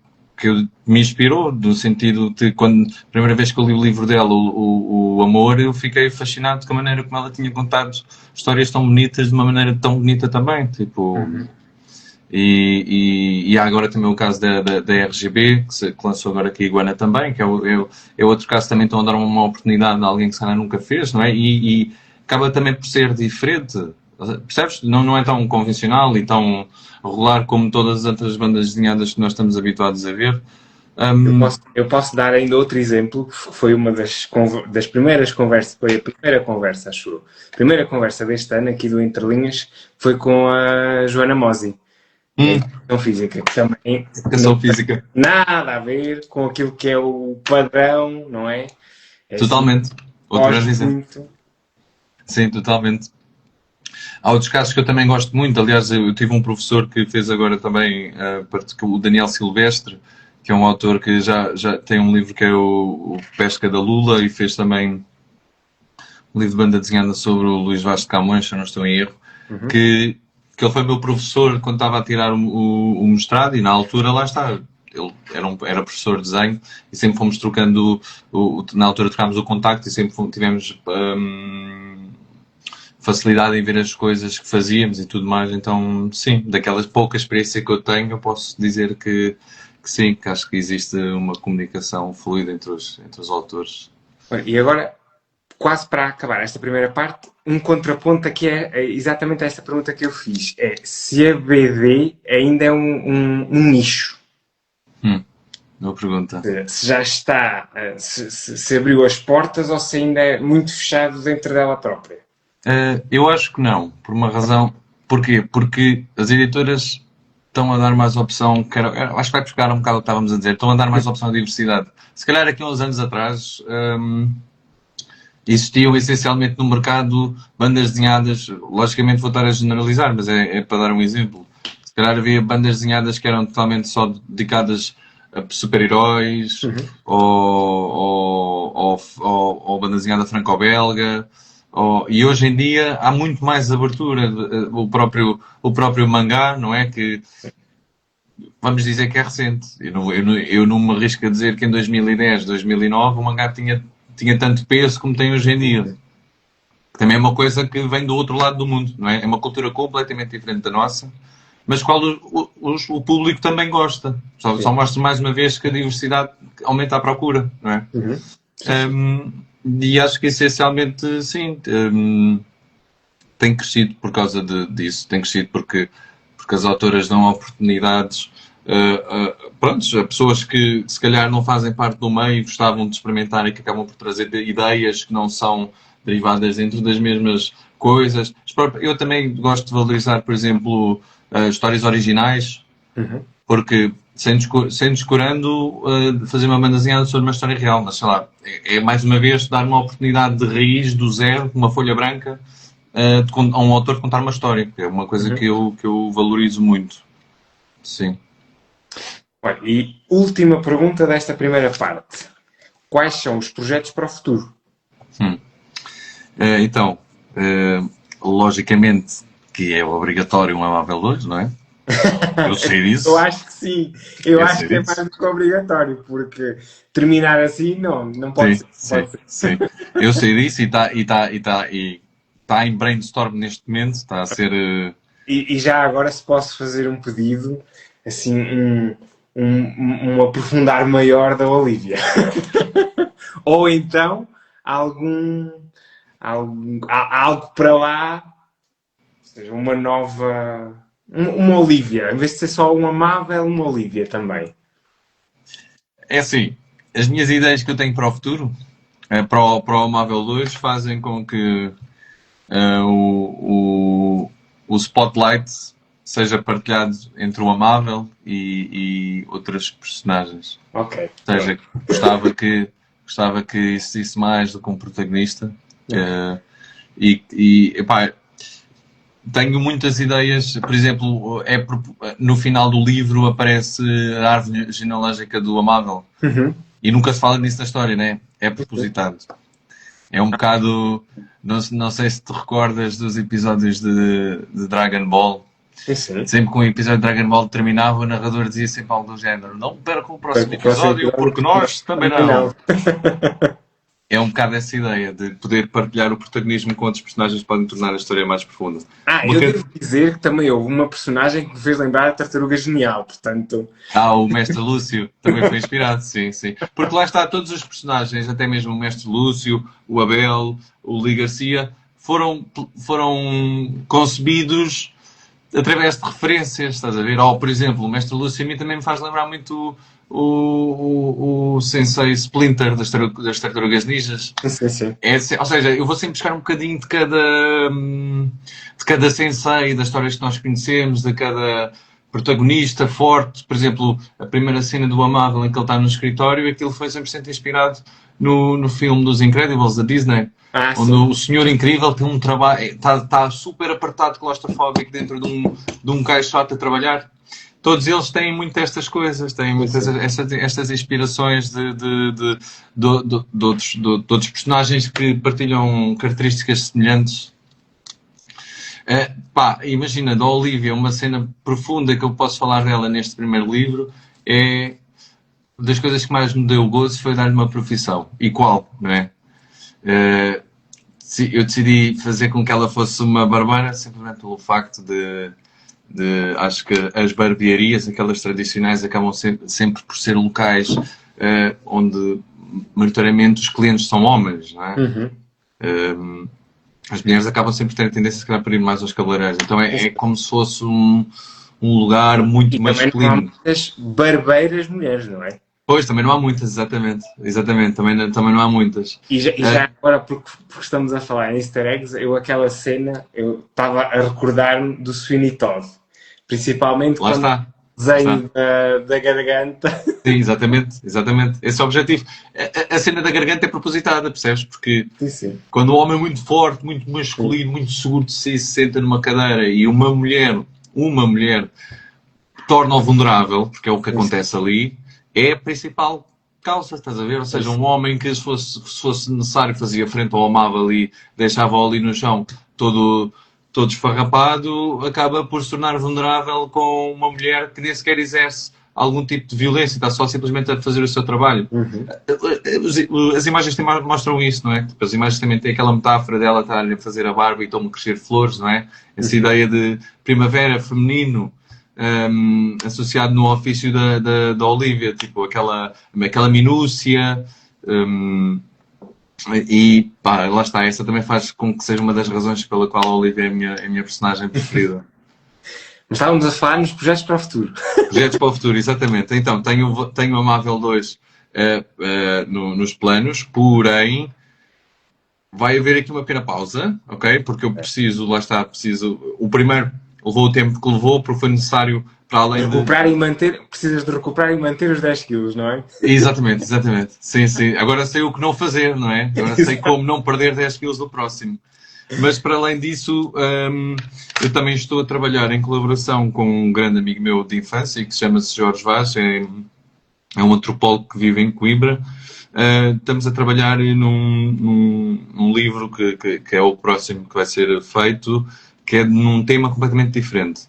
me inspirou, no sentido de quando a primeira vez que eu li o livro dela, o Amor, eu fiquei fascinado com a maneira como ela tinha contado histórias tão bonitas de uma maneira tão bonita também, tipo... E há agora também o caso da RGB, que lançou agora aqui a Iguana também, que é outro caso também. Estão a dar uma oportunidade a alguém que se calhar nunca fez, não é? E acaba também por ser diferente, percebes? Não é tão convencional e tão regular como todas as outras bandas desenhadas que nós estamos habituados a ver. Eu posso dar ainda outro exemplo, que foi uma das primeiras conversas, foi a primeira conversa, acho eu. A primeira conversa deste ano aqui do Entrelinhas foi com a Joana Mosi. Educação física, que também Educação física. Nada a ver com aquilo que é o padrão, não é? Totalmente. Outro grande exemplo. Muito. Sim, totalmente. Há outros casos que eu também gosto muito. Aliás, eu tive um professor que fez agora também, o Daniel Silvestre, que é um autor que já tem um livro que é o Pesca da Lula, e fez também um livro de banda desenhada sobre o Luís Vaz de Camões, se eu não estou em erro, que ele foi meu professor quando estava a tirar o mestrado, e na altura, lá está, ele era professor de desenho, e sempre fomos trocando, na altura trocámos o contacto, e sempre tivemos facilidade em ver as coisas que fazíamos e tudo mais. Então, sim, daquela pouca experiência que eu tenho, eu posso dizer que sim, que acho que existe uma comunicação fluida entre os autores. E agora, quase para acabar esta primeira parte, um contraponto aqui é exatamente esta pergunta que eu fiz. É se a BD ainda é um nicho. Boa pergunta. Se já está, se abriu as portas ou se ainda é muito fechado dentro dela própria. Eu acho que não, por uma razão. Porquê? Porque as editoras estão a dar mais opção, acho que vai buscar um bocado o que estávamos a dizer, estão a dar mais opção à diversidade. Se calhar aqui há uns anos atrás existiam essencialmente no mercado bandas desenhadas, logicamente vou estar a generalizar, mas é para dar um exemplo. Se calhar havia bandas desenhadas que eram totalmente só dedicadas a super-heróis, ou banda desenhada franco-belga, e hoje em dia há muito mais abertura, o próprio mangá, não é? Que vamos dizer que é recente. Eu não me arrisco a dizer que em 2010, 2009 o mangá tinha tanto peso como tem hoje em dia. Que também é uma coisa que vem do outro lado do mundo, não é? É uma cultura completamente diferente da nossa, mas qual o público também gosta. Só mostra mais uma vez que a diversidade aumenta a procura, não é? E acho que essencialmente, sim, tem crescido por causa disso. Tem crescido porque as autoras dão oportunidades a pessoas que se calhar não fazem parte do meio, gostavam de experimentar e que acabam por trazer ideias que não são derivadas dentro das mesmas coisas. Eu também gosto de valorizar, por exemplo, histórias originais, porque sem descurando fazer uma banda desenhada sobre uma história real, mas sei lá, é mais uma vez dar uma oportunidade de raiz, do zero, uma folha branca, a um autor contar uma história, que é uma coisa que eu valorizo muito. Sim. Olha, e última pergunta desta primeira parte. Quais são os projetos para o futuro? Então, logicamente que é obrigatório um Amável 2, não é? Eu sei disso. Eu acho que sim. Eu acho que é mais do que obrigatório, porque terminar assim não pode ser. Sim. Eu sei disso e está em brainstorm neste momento, está a ser... E já agora se posso fazer um pedido, assim, um aprofundar maior da Olivia. Ou então algo para lá, ou seja, uma nova... Uma Olivia, em vez de ser só um Amável, uma Olivia também. É assim, as minhas ideias que eu tenho para o futuro, para o Amável 2, fazem com que o spotlight seja partilhado entre o Amável e outras personagens. Ok. Ou seja, gostava que existisse mais do que um protagonista. Epá, tenho muitas ideias, por exemplo, no final do livro aparece a árvore genealógica do Amável. E nunca se fala nisso na história, né? É propositado. É um bocado... Não sei se te recordas dos episódios de Dragon Ball. Sim. Sempre que um episódio de Dragon Ball terminava, o narrador dizia sempre algo do género: não percam o próximo episódio, porque nós também não. É um bocado essa ideia de poder partilhar o protagonismo com outros personagens que podem tornar a história mais profunda. Eu devo dizer que também houve uma personagem que me fez lembrar a Tartaruga Genial, portanto... O Mestre Lúcio também foi inspirado, sim. Porque lá está, todos os personagens, até mesmo o Mestre Lúcio, o Abel, o Lee Garcia, foram concebidos através de referências, estás a ver? Ou, por exemplo, o Mestre Lúcio a mim também me faz lembrar muito o Sensei Splinter das Tartarugas Ninjas. Sim. Ou seja, eu vou sempre buscar um bocadinho de cada Sensei, das histórias que nós conhecemos, de cada protagonista forte. Por exemplo, a primeira cena do Amável em que ele está no escritório, aquilo foi 100% inspirado no filme dos Incredibles, da Disney. Onde o Senhor Incrível tem um trabalho, está super apertado, claustrofóbico, dentro de um caixote a trabalhar. Todos eles têm muito estas coisas, têm muitas estas inspirações de outros personagens que partilham características semelhantes. Imagina, da Olivia, uma cena profunda que eu posso falar dela neste primeiro livro é das coisas que mais me deu gozo foi dar-lhe uma profissão. E qual, não é? eu decidi fazer com que ela fosse uma barbeira simplesmente pelo facto acho que as barbearias, aquelas tradicionais, acabam sempre por ser locais onde, maioritariamente, os clientes são homens, não é? As mulheres acabam sempre por ter a tendência, se calhar, para ir mais aos cabeleireiros. Então é como se fosse um lugar muito masculino. Também não há muitas barbeiras mulheres, não é? Pois, também não há muitas, exatamente. Também não há muitas. E já agora, porque estamos a falar em easter eggs, aquela cena, eu estava a recordar-me do Sweeney Todd. Principalmente Lá está. o desenho da garganta. Sim, exatamente. Esse é o objetivo. A cena da garganta é propositada, percebes? Porque Sim. quando o homem é muito forte, muito masculino, muito seguro de si, se senta numa cadeira e uma mulher torna-o vulnerável, porque é o que acontece ali, é a principal causa, estás a ver? Ou seja, um homem que se fosse necessário fazia frente ao amável e deixava-o ali no chão todo esfarrapado, acaba por se tornar vulnerável com uma mulher que nem sequer exerce algum tipo de violência, está só simplesmente a fazer o seu trabalho. As imagens mostram isso, não é? As imagens também têm aquela metáfora dela estar a fazer a barba e estão a crescer flores, não é? Essa ideia de primavera feminino, associado no ofício da Olivia, tipo aquela minúcia, e pá, lá está, essa também faz com que seja uma das razões pela qual a Olivia é a minha personagem preferida. Mas estávamos a falar nos projetos para o futuro. Projetos para o futuro, exatamente. Então, tenho a Marvel 2 nos planos, porém vai haver aqui uma pequena pausa, ok? Porque eu preciso, o primeiro levou o tempo que levou, porque foi necessário para além precisas de recuperar e manter os 10 quilos, não é? Exatamente. Sim. Agora sei o que não fazer, não é? Agora sei como não perder 10 quilos no próximo. Mas para além disso, eu também estou a trabalhar em colaboração com um grande amigo meu de infância, que chama-se Jorge Vaz, é um antropólogo que vive em Coimbra. Estamos a trabalhar num livro que é o próximo que vai ser feito, que é num tema completamente diferente.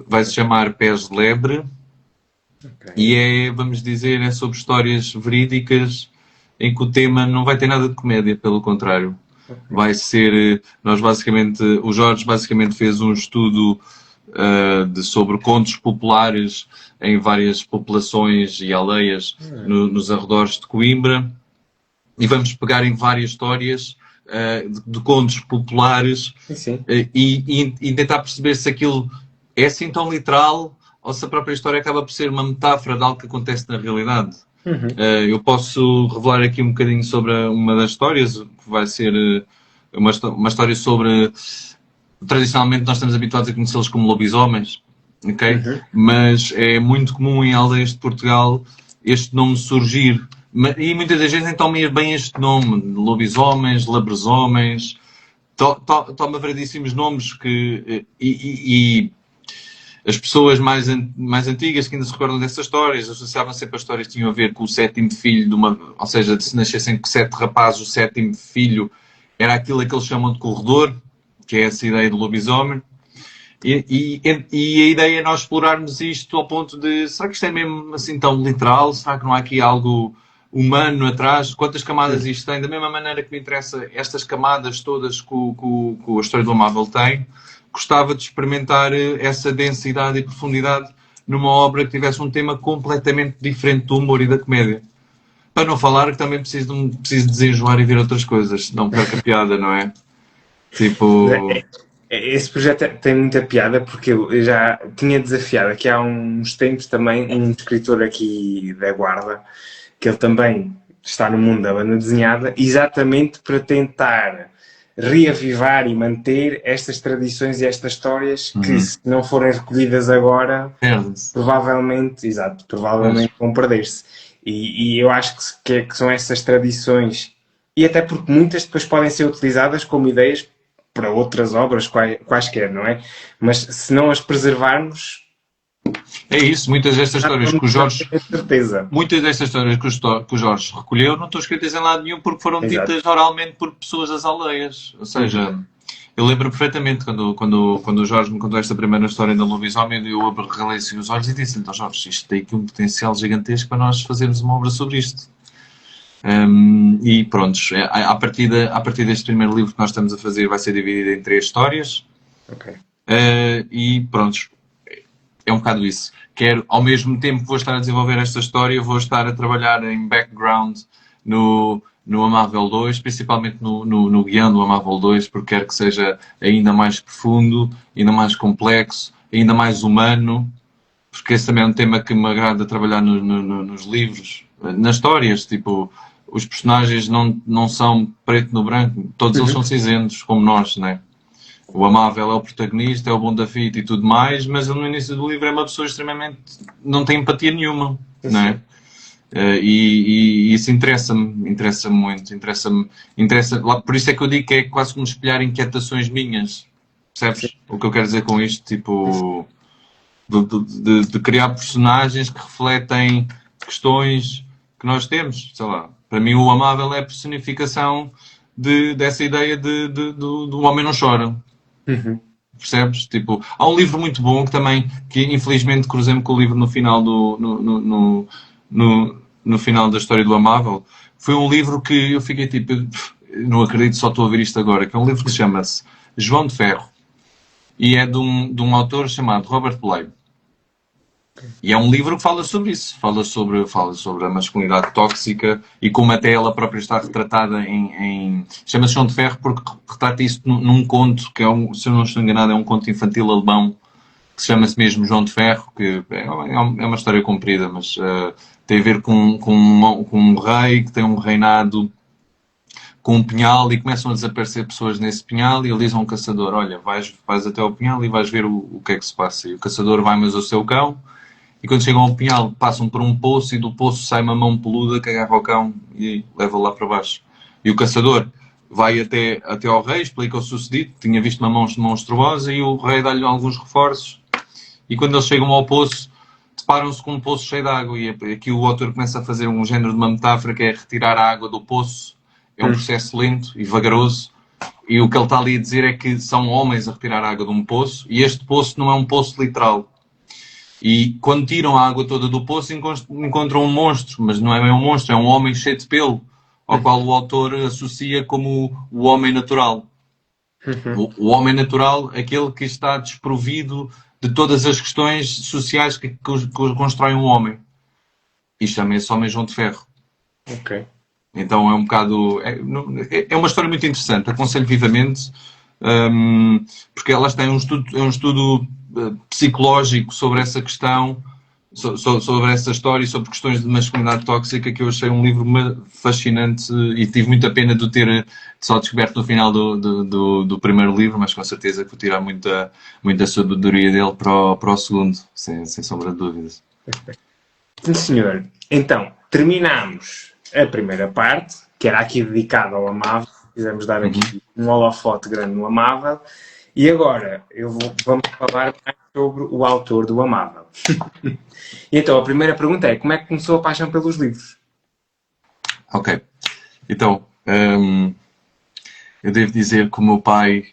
Vai-se chamar Pés de Lebre, e vamos dizer, é sobre histórias verídicas em que o tema não vai ter nada de comédia, pelo contrário. Vai ser, o Jorge basicamente fez um estudo sobre contos populares em várias populações e aldeias nos arredores de Coimbra, e vamos pegar em várias histórias de contos populares e tentar perceber se aquilo é assim tão literal ou se a própria história acaba por ser uma metáfora de algo que acontece na realidade. Eu posso revelar aqui um bocadinho sobre uma das histórias, que vai ser uma história sobre... Tradicionalmente nós estamos habituados a conhecê-los como lobisomens, ok? Mas é muito comum em aldeias de Portugal este nome surgir. E muitas das vezes nem tomam bem este nome, lobisomens, labresomens, toma variedíssimos nomes e as pessoas mais antigas que ainda se recordam dessas histórias associavam sempre as histórias que tinham a ver com o sétimo filho ou seja, se nascessem 7 rapazes, o sétimo filho era aquilo que eles chamam de corredor, que é essa ideia do lobisomem. E a ideia é nós explorarmos isto ao ponto de, será que isto é mesmo assim tão literal? Será que não há aqui algo humano atrás? Quantas camadas isto tem? Da mesma maneira que me interessa estas camadas todas que a história do Amável tem, gostava de experimentar essa densidade e profundidade numa obra que tivesse um tema completamente diferente do humor e da comédia. Para não falar que também preciso desenjoar e ver outras coisas, não perca a piada, não é? Tipo... Esse projeto tem muita piada, porque eu já tinha desafiado aqui há uns tempos também um escritor aqui da Guarda, que ele também está no mundo da banda desenhada, exatamente para tentar reavivar e manter estas tradições e estas histórias que, se não forem recolhidas agora, provavelmente vão perder-se. E eu acho que são essas tradições, e até porque muitas depois podem ser utilizadas como ideias para outras obras quaisquer, não é? Mas se não as preservarmos... É isso, muitas destas histórias que o Jorge... certeza. Muitas destas histórias que o Jorge recolheu não estão escritas em lado nenhum porque foram ditas oralmente por pessoas das aldeias. Ou seja, eu lembro perfeitamente quando o Jorge me contou esta primeira história da lobisomem, eu regalei assim os olhos e disse-lhe, então Jorge, isto tem aqui um potencial gigantesco para nós fazermos uma obra sobre isto. E pronto, a partir deste primeiro livro que nós estamos a fazer vai ser dividido em 3 histórias. Ok. E pronto, é um bocado isso. Quero, ao mesmo tempo que vou estar a desenvolver esta história, vou estar a trabalhar em background no Amável 2, principalmente no guião do Amável 2, porque quero que seja ainda mais profundo, ainda mais complexo, ainda mais humano, porque esse também é um tema que me agrada trabalhar nos livros, nas histórias, tipo, os personagens não são preto no branco, todos eles são cinzentos, como nós, né? O Amável é o protagonista, é o bom da fita e tudo mais, mas ele no início do livro é uma pessoa extremamente... não tem empatia nenhuma, não é? E isso interessa muito, por isso é que eu digo que é quase como espelhar inquietações minhas, percebes? O que eu quero dizer com isto, tipo, de criar personagens que refletem questões que nós temos, sei lá. Para mim o Amável é a personificação dessa ideia do homem não chora. Percebes? Tipo, há um livro muito bom que infelizmente cruzei-me com o livro no final no final da história do Amável. Foi um livro que eu fiquei tipo, não acredito, só estou a ver isto agora, que é um livro que chama-se João de Ferro e é de um autor chamado Robert Bly. E é um livro que fala sobre isso, fala sobre a masculinidade tóxica e como até ela própria está retratada chama-se João de Ferro porque retrata isso num conto que se eu não estou enganado, é um conto infantil alemão que se chama-se mesmo João de Ferro, que é uma história comprida, mas tem a ver com um rei que tem um reinado com um pinhal e começam a desaparecer pessoas nesse pinhal e ele diz a um caçador, olha, vais até ao pinhal e vais ver o que é que se passa. E o caçador vai mais ao seu cão e quando chegam ao pinhal passam por um poço e do poço sai uma mão peluda que agarra o cão e leva-o lá para baixo. E o caçador vai até ao rei, explica o sucedido, tinha visto uma mão monstruosa e o rei dá-lhe alguns reforços. E quando eles chegam ao poço, deparam-se com um poço cheio de água. E aqui o autor começa a fazer um género de uma metáfora que é retirar a água do poço. É um processo lento e vagaroso. E o que ele está ali a dizer é que são homens a retirar a água de um poço. E este poço não é um poço literal. E quando tiram a água toda do poço, encontram um monstro. Mas não é bem um monstro, é um homem cheio de pelo. Ao qual o autor associa como o homem natural. O homem natural, aquele que está desprovido de todas as questões sociais que constroem um homem. E chama-se Homem João de Ferro. Ok. Então é um bocado... É uma história muito interessante. Aconselho vivamente, porque elas têm um estudo psicológico sobre essa questão, sobre essa história e sobre questões de masculinidade tóxica, que eu achei um livro fascinante e tive muita pena de ter só descoberto no final do primeiro livro, mas com certeza que vou tirar muita sabedoria dele para o segundo, sem sombra de dúvidas. Sim, senhor. Então, terminamos a primeira parte, que era aqui dedicada ao Amável. Quisemos dar aqui um holofote grande no Amável. E agora vamos falar mais sobre o autor do Amável. E então, a primeira pergunta é: como é que começou a paixão pelos livros? Ok. Então, eu devo dizer que o meu pai...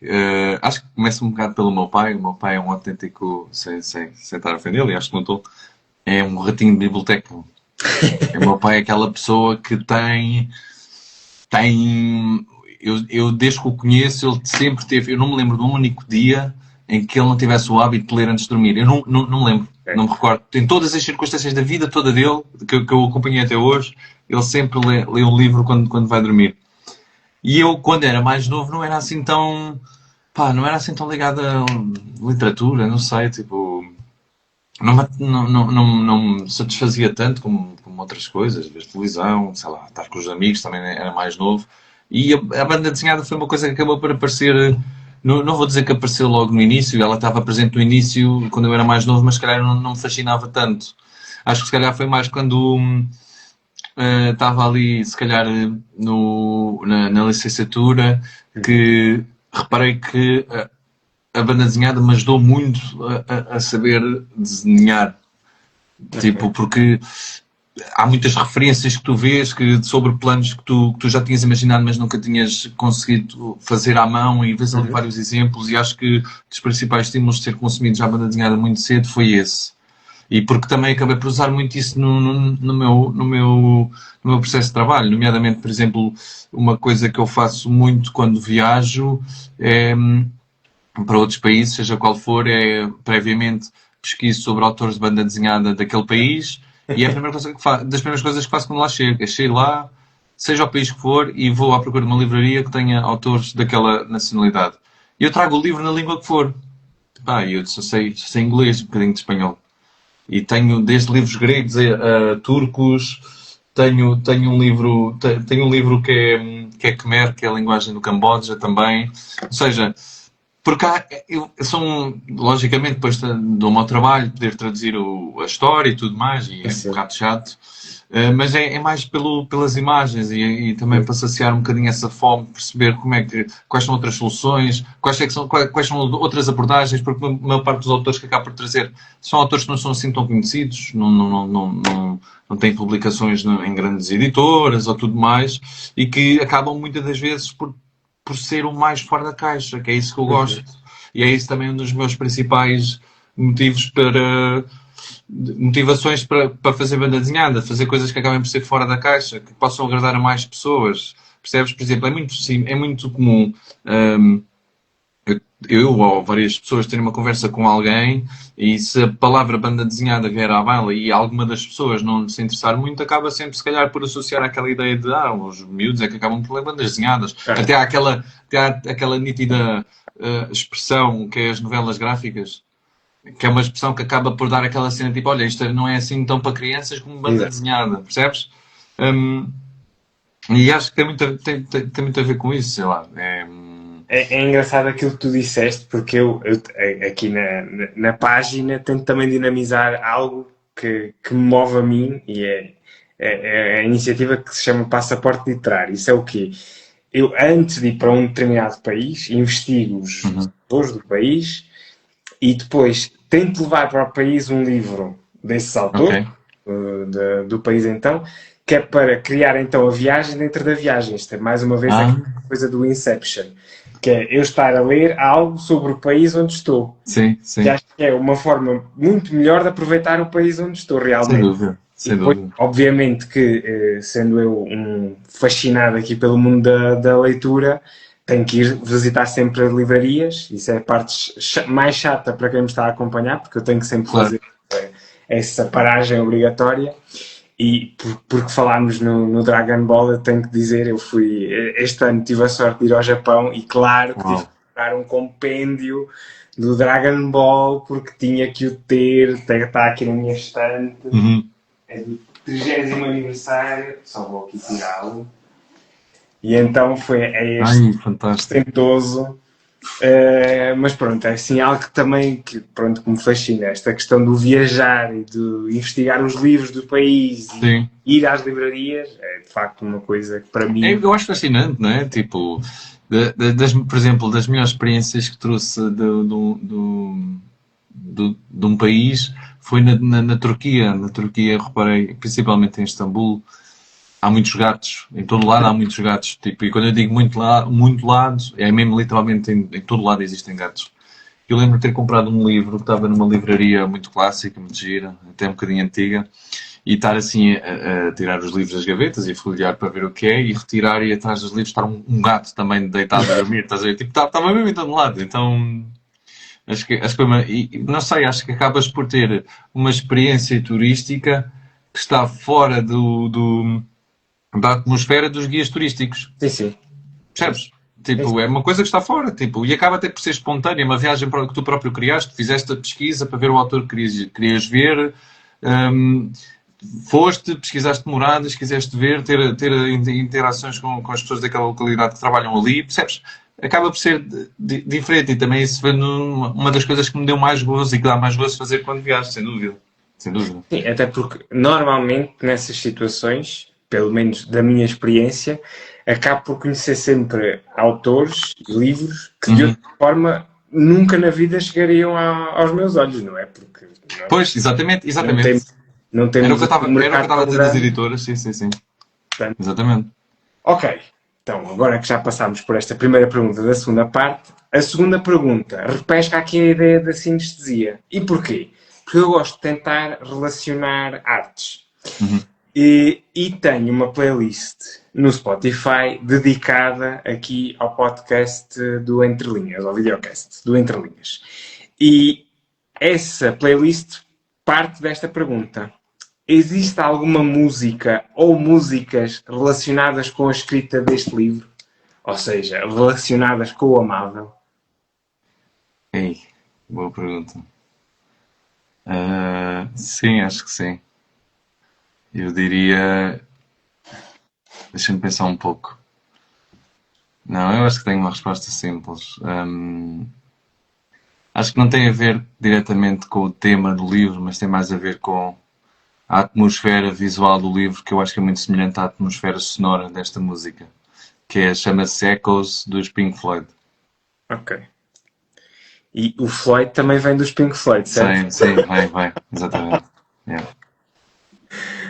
acho que começa um bocado pelo meu pai. O meu pai é um autêntico, sem estar a ofendê-lo, e acho que não estou, é um ratinho de biblioteca. O meu pai é aquela pessoa que tem eu desde que o conheço, ele sempre teve... Eu não me lembro de um único dia em que ele não tivesse o hábito de ler antes de dormir. Eu não me lembro, não me recordo. Em todas as circunstâncias da vida toda dele, que eu acompanhei até hoje, ele sempre lê um livro quando vai dormir. E eu, quando era mais novo, não era assim tão ligado a literatura, não sei, tipo... Não me satisfazia tanto como outras coisas, ver televisão, sei lá, estar com os amigos, também era mais novo. E a banda desenhada foi uma coisa que acabou por aparecer, não vou dizer que apareceu logo no início, ela estava presente no início quando eu era mais novo, mas se calhar não me fascinava tanto. Acho que se calhar foi mais quando estava ali, se calhar na licenciatura, que reparei que a banda desenhada me ajudou muito a saber desenhar. Tipo, porque há muitas referências que tu vês sobre planos que tu já tinhas imaginado, mas nunca tinhas conseguido fazer à mão, e vês ali vários exemplos, e acho que dos principais estímulos de ser consumido já a banda desenhada muito cedo foi esse. E porque também acabei por usar muito isso no meu processo de trabalho, nomeadamente, por exemplo, uma coisa que eu faço muito quando viajo é, para outros países, seja qual for, é previamente pesquiso sobre autores de banda desenhada daquele país e é a primeira coisa que faço, das primeiras coisas que faço quando lá chego. É chego lá, seja o país que for, e vou à procura de uma livraria que tenha autores daquela nacionalidade. E eu trago o livro na língua que for. Eu só sei inglês, um bocadinho de espanhol. E tenho desde livros gregos a turcos, tenho um livro que é Khmer, que é a linguagem do Camboja também. Ou seja, porque logicamente, depois dou-me ao trabalho poder traduzir a história e tudo mais, e é um bocado chato. Mas é mais pelas imagens e também para saciar um bocadinho essa fome, perceber quais são outras soluções, quais são outras abordagens, porque a maior parte dos autores que acabo por trazer são autores que não são assim tão conhecidos, não têm publicações em grandes editoras ou tudo mais, e que acabam muitas das vezes por ser o mais fora da caixa, que é isso que eu gosto. E é isso também um dos meus principais motivações para fazer banda desenhada, fazer coisas que acabem por ser fora da caixa, que possam agradar a mais pessoas. Percebes? Por exemplo, é muito comum eu ou várias pessoas terem uma conversa com alguém e se a palavra banda desenhada vier à baila e alguma das pessoas não se interessar muito, acaba sempre, se calhar, por associar aquela ideia de os miúdos é que acabam por ler bandas desenhadas. Até há aquela nítida expressão que é as novelas gráficas, que é uma expressão que acaba por dar aquela cena tipo, olha, isto não é assim tão para crianças como banda desenhada, percebes? E acho que tem muito a ver com isso, sei lá. É engraçado aquilo que tu disseste, porque eu aqui na página tento também dinamizar algo que me move a mim e é a iniciativa que se chama Passaporte Literário. Isso é o quê? Eu, antes de ir para um determinado país, investigo os autores do país e depois tento levar para o país um livro desses autores, do país então, que é para criar então a viagem dentro da viagem. Isto é mais uma vez a coisa do Inception. Que é eu estar a ler algo sobre o país onde estou. Sim, sim. Que acho que é uma forma muito melhor de aproveitar o país onde estou realmente. Sem dúvida. Sem dúvida. Obviamente que, sendo eu um fascinado aqui pelo mundo da leitura, tenho que ir visitar sempre as livrarias. Isso é a parte mais chata para quem me está a acompanhar, porque eu tenho que sempre fazer essa paragem obrigatória. E porque falámos no Dragon Ball, eu tenho que dizer, este ano tive a sorte de ir ao Japão e claro que tive que comprar um compêndio do Dragon Ball porque tinha que o ter, está aqui na minha estante, é do 30º aniversário, só vou aqui tirá-lo. E então é este ostentoso. Mas pronto, é assim algo que também que me fascina, esta questão do viajar e de investigar os livros do país e ir às livrarias é de facto uma coisa que para mim... Eu acho fascinante, não é? Tipo, por exemplo, das melhores experiências que trouxe de um país foi na Turquia. Na Turquia, reparei, principalmente em Istambul, há muitos gatos, em todo lado há muitos gatos, tipo, e quando eu digo muito lado, é mesmo literalmente em todo lado existem gatos. Eu lembro de ter comprado um livro que estava numa livraria muito clássica, muito gira, até um bocadinho antiga, e estar assim a tirar os livros das gavetas e folhear para ver o que é, e retirar e atrás dos livros estar um gato também deitado a dormir, estás a ver? Tipo, estava mesmo em todo lado, então... Acho que não sei, acho que acabas por ter uma experiência turística que está fora da atmosfera dos guias turísticos. Sim. Percebes? Tipo, é uma coisa que está fora, tipo, e acaba até por ser espontânea, uma viagem que tu próprio criaste, fizeste a pesquisa para ver o autor que querias ver, foste, pesquisaste moradas, quiseste ver, ter interações com as pessoas daquela localidade que trabalham ali, percebes? Acaba por ser diferente e também isso foi uma das coisas que me deu mais gozo e que dá mais gozo fazer quando viajo, sem dúvida. Sem dúvida. Sim, até porque normalmente nessas situações, pelo menos da minha experiência, acabo por conhecer sempre autores e livros que de outra forma nunca na vida chegariam aos meus olhos, não é? Porque pois, exatamente. Não temos era o que eu estava a dizer das editoras, sim. Portanto, exatamente. Ok, então agora que já passámos por esta primeira pergunta da segunda parte, a segunda pergunta repesca aqui a ideia da sinestesia. E porquê? porque eu gosto de tentar relacionar artes. Uhum. E tenho uma playlist no Spotify dedicada aqui ao podcast do Entre Linhas, ao videocast do Entre Linhas. E essa playlist parte desta pergunta. Existe alguma música ou músicas relacionadas com a escrita deste livro? Ou seja, relacionadas com o amável? Ei, boa pergunta. Sim, acho que sim. Eu diria. Deixa-me pensar um pouco. Não, eu acho que tenho uma resposta simples. Acho que não tem a ver diretamente com o tema do livro, mas tem mais a ver com a atmosfera visual do livro, que eu acho que é muito semelhante à atmosfera sonora desta música, que chama-se Echoes dos Pink Floyd. Ok. E o Floyd também vem dos Pink Floyd, certo? Sim, vai, exatamente. Yeah.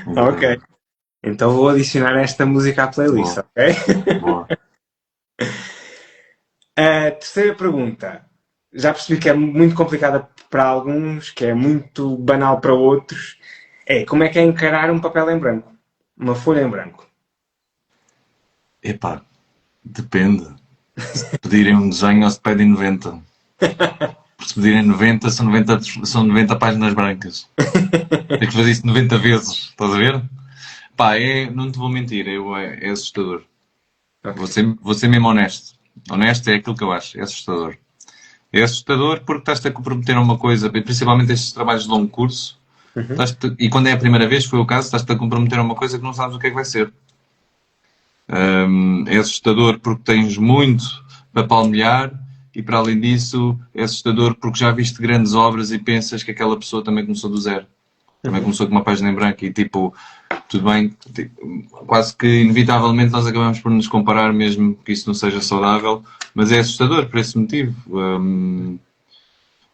Ok. Então vou adicionar esta música à playlist, Boa. ok? Boa. A terceira pergunta. Já percebi que é muito complicada para alguns, que é muito banal para outros. Como é que é encarar um papel em branco? Uma folha em branco. Epá, depende. Se pedirem um desenho ou se pedem 90. Se pedirem 90, são 90 páginas brancas. Tem que fazer isto 90 vezes, estás a ver? Pá, não te vou mentir, é assustador. Okay. Vou ser mesmo honesto. Honesto é aquilo que eu acho, é assustador. É assustador porque estás-te a comprometer a uma coisa, principalmente estes trabalhos de longo curso, e quando é a primeira vez, foi o caso, estás-te a comprometer a uma coisa que não sabes o que é que vai ser. É assustador porque tens muito para palmilhar e, para além disso, é assustador porque já viste grandes obras e pensas que aquela pessoa também começou do zero. Também começou com uma página em branco e, tipo, tudo bem, quase que inevitavelmente nós acabamos por nos comparar, mesmo que isso não seja saudável, mas é assustador por esse motivo.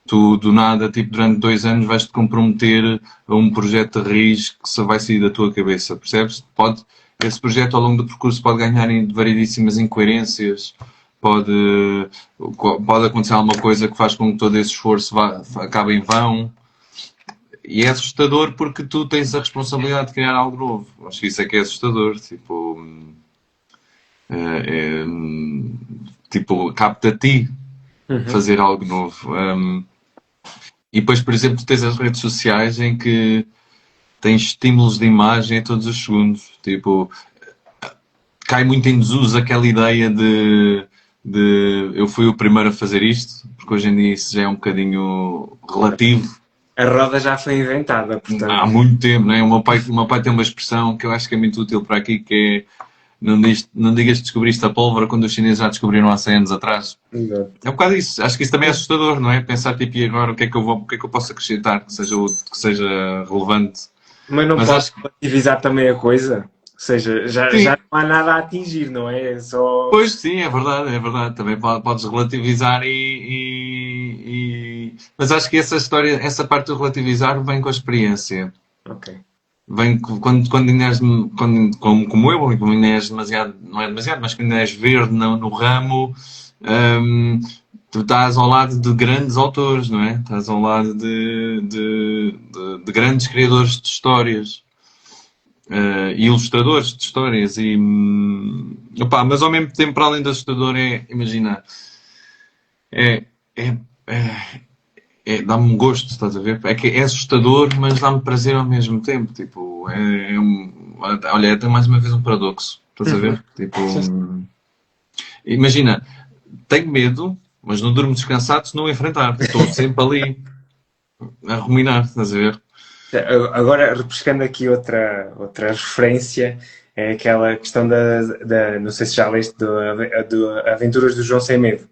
Tu, do nada, tipo, durante 2 anos vais-te comprometer a um projeto de raiz que só vai sair da tua cabeça, percebes? Esse projeto, ao longo do percurso, pode ganhar em variedíssimas incoerências, pode acontecer alguma coisa que faz com que todo esse esforço acabe em vão. E é assustador porque tu tens a responsabilidade de criar algo novo. Acho que isso é que é assustador. Tipo, capta a ti fazer algo novo. E depois, por exemplo, tu tens as redes sociais em que tens estímulos de imagem a todos os segundos. Tipo, cai muito em desuso aquela ideia de eu fui o primeiro a fazer isto, porque hoje em dia isso já é um bocadinho relativo. A roda já foi inventada, portanto. Há muito tempo, não é? O meu pai tem uma expressão que eu acho que é muito útil para aqui, que é não digas que descobriste a pólvora quando os chineses já descobriram há 100 anos atrás. Exato. É um bocado isso. Acho que isso também é assustador, não é? Pensar, tipo, e agora o que é que eu posso acrescentar que seja relevante. Mas não posso relativizar também a coisa? Ou seja, já não há nada a atingir, não é? É só... Pois sim, é verdade. Também podes relativizar mas acho que essa parte do relativizar vem com a experiência. Ok. Vem quando ainda és, como eu, quando ainda és demasiado, não é demasiado, mas quando ainda és verde no ramo, tu estás ao lado de grandes autores, não é? Estás ao lado de grandes criadores de histórias. E ilustradores de histórias mas ao mesmo tempo, para além de assustador, imagina, dá-me um gosto, estás a ver? É que é assustador, mas dá-me prazer ao mesmo tempo. Tipo, olha, é até mais uma vez um paradoxo, estás a ver? Tipo, imagina, tenho medo, mas não durmo descansado se não o enfrentar. Estou sempre ali a ruminar, estás a ver? Agora, repescando aqui outra referência, é aquela questão não sei se já leste, do Aventuras do João Sem Medo.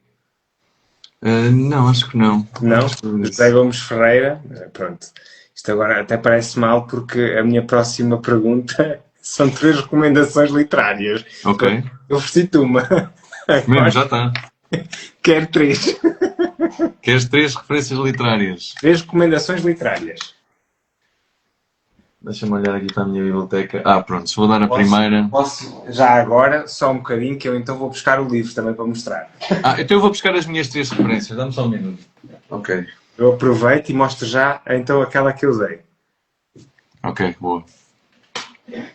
Não, acho que não. Não? José Gomes Ferreira. Pronto. Isto agora até parece mal porque a minha próxima pergunta são 3 recomendações literárias. Ok. Eu ofereci-te uma. Mesmo, já está. Quero 3. Queres 3 referências literárias? 3 recomendações literárias. Deixa-me olhar aqui para a minha biblioteca. Pronto, vou dar a primeira. Posso, já agora, só um bocadinho, que eu então vou buscar o livro também para mostrar. Então eu vou buscar as minhas 3 referências. Dá-me só um minuto. Ok. eu aproveito e mostro já então aquela que eu usei. Ok, boa.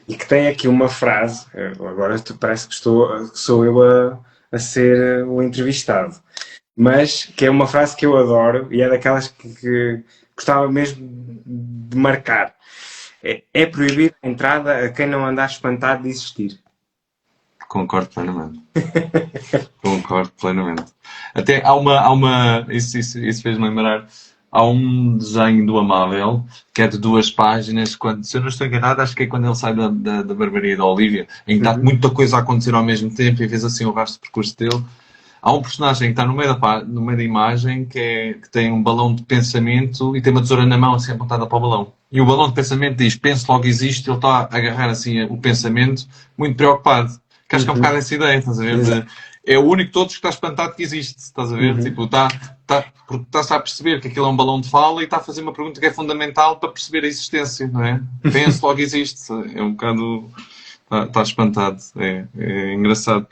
E que tem aqui uma frase, agora parece que sou eu a ser o entrevistado, mas que é uma frase que eu adoro e é daquelas que gostava mesmo de marcar. É proibir a entrada a quem não andar espantado de existir. Concordo plenamente. Concordo plenamente. Até há uma isso fez-me lembrar. Há um desenho do Amável que é de 2 páginas. Quando, se eu não estou enganado, acho que é quando ele sai da barbearia da Olivia, em que está Uhum. muita coisa a acontecer ao mesmo tempo e vês assim o rastro de percurso dele. Há um personagem que está no meio da imagem que tem um balão de pensamento e tem uma tesoura na mão assim apontada para o balão. E o balão de pensamento diz: penso logo existe. Ele está a agarrar assim o pensamento, muito preocupado. Que acho que é um Uhum. bocado essa ideia, estás a ver? Exato. É o único de todos que está espantado que existe, estás a ver? Uhum. Tipo, porque está-se a perceber que aquilo é um balão de fala e está a fazer uma pergunta que é fundamental para perceber a existência, não é? Penso logo existe. É um bocado. Está espantado. É engraçado.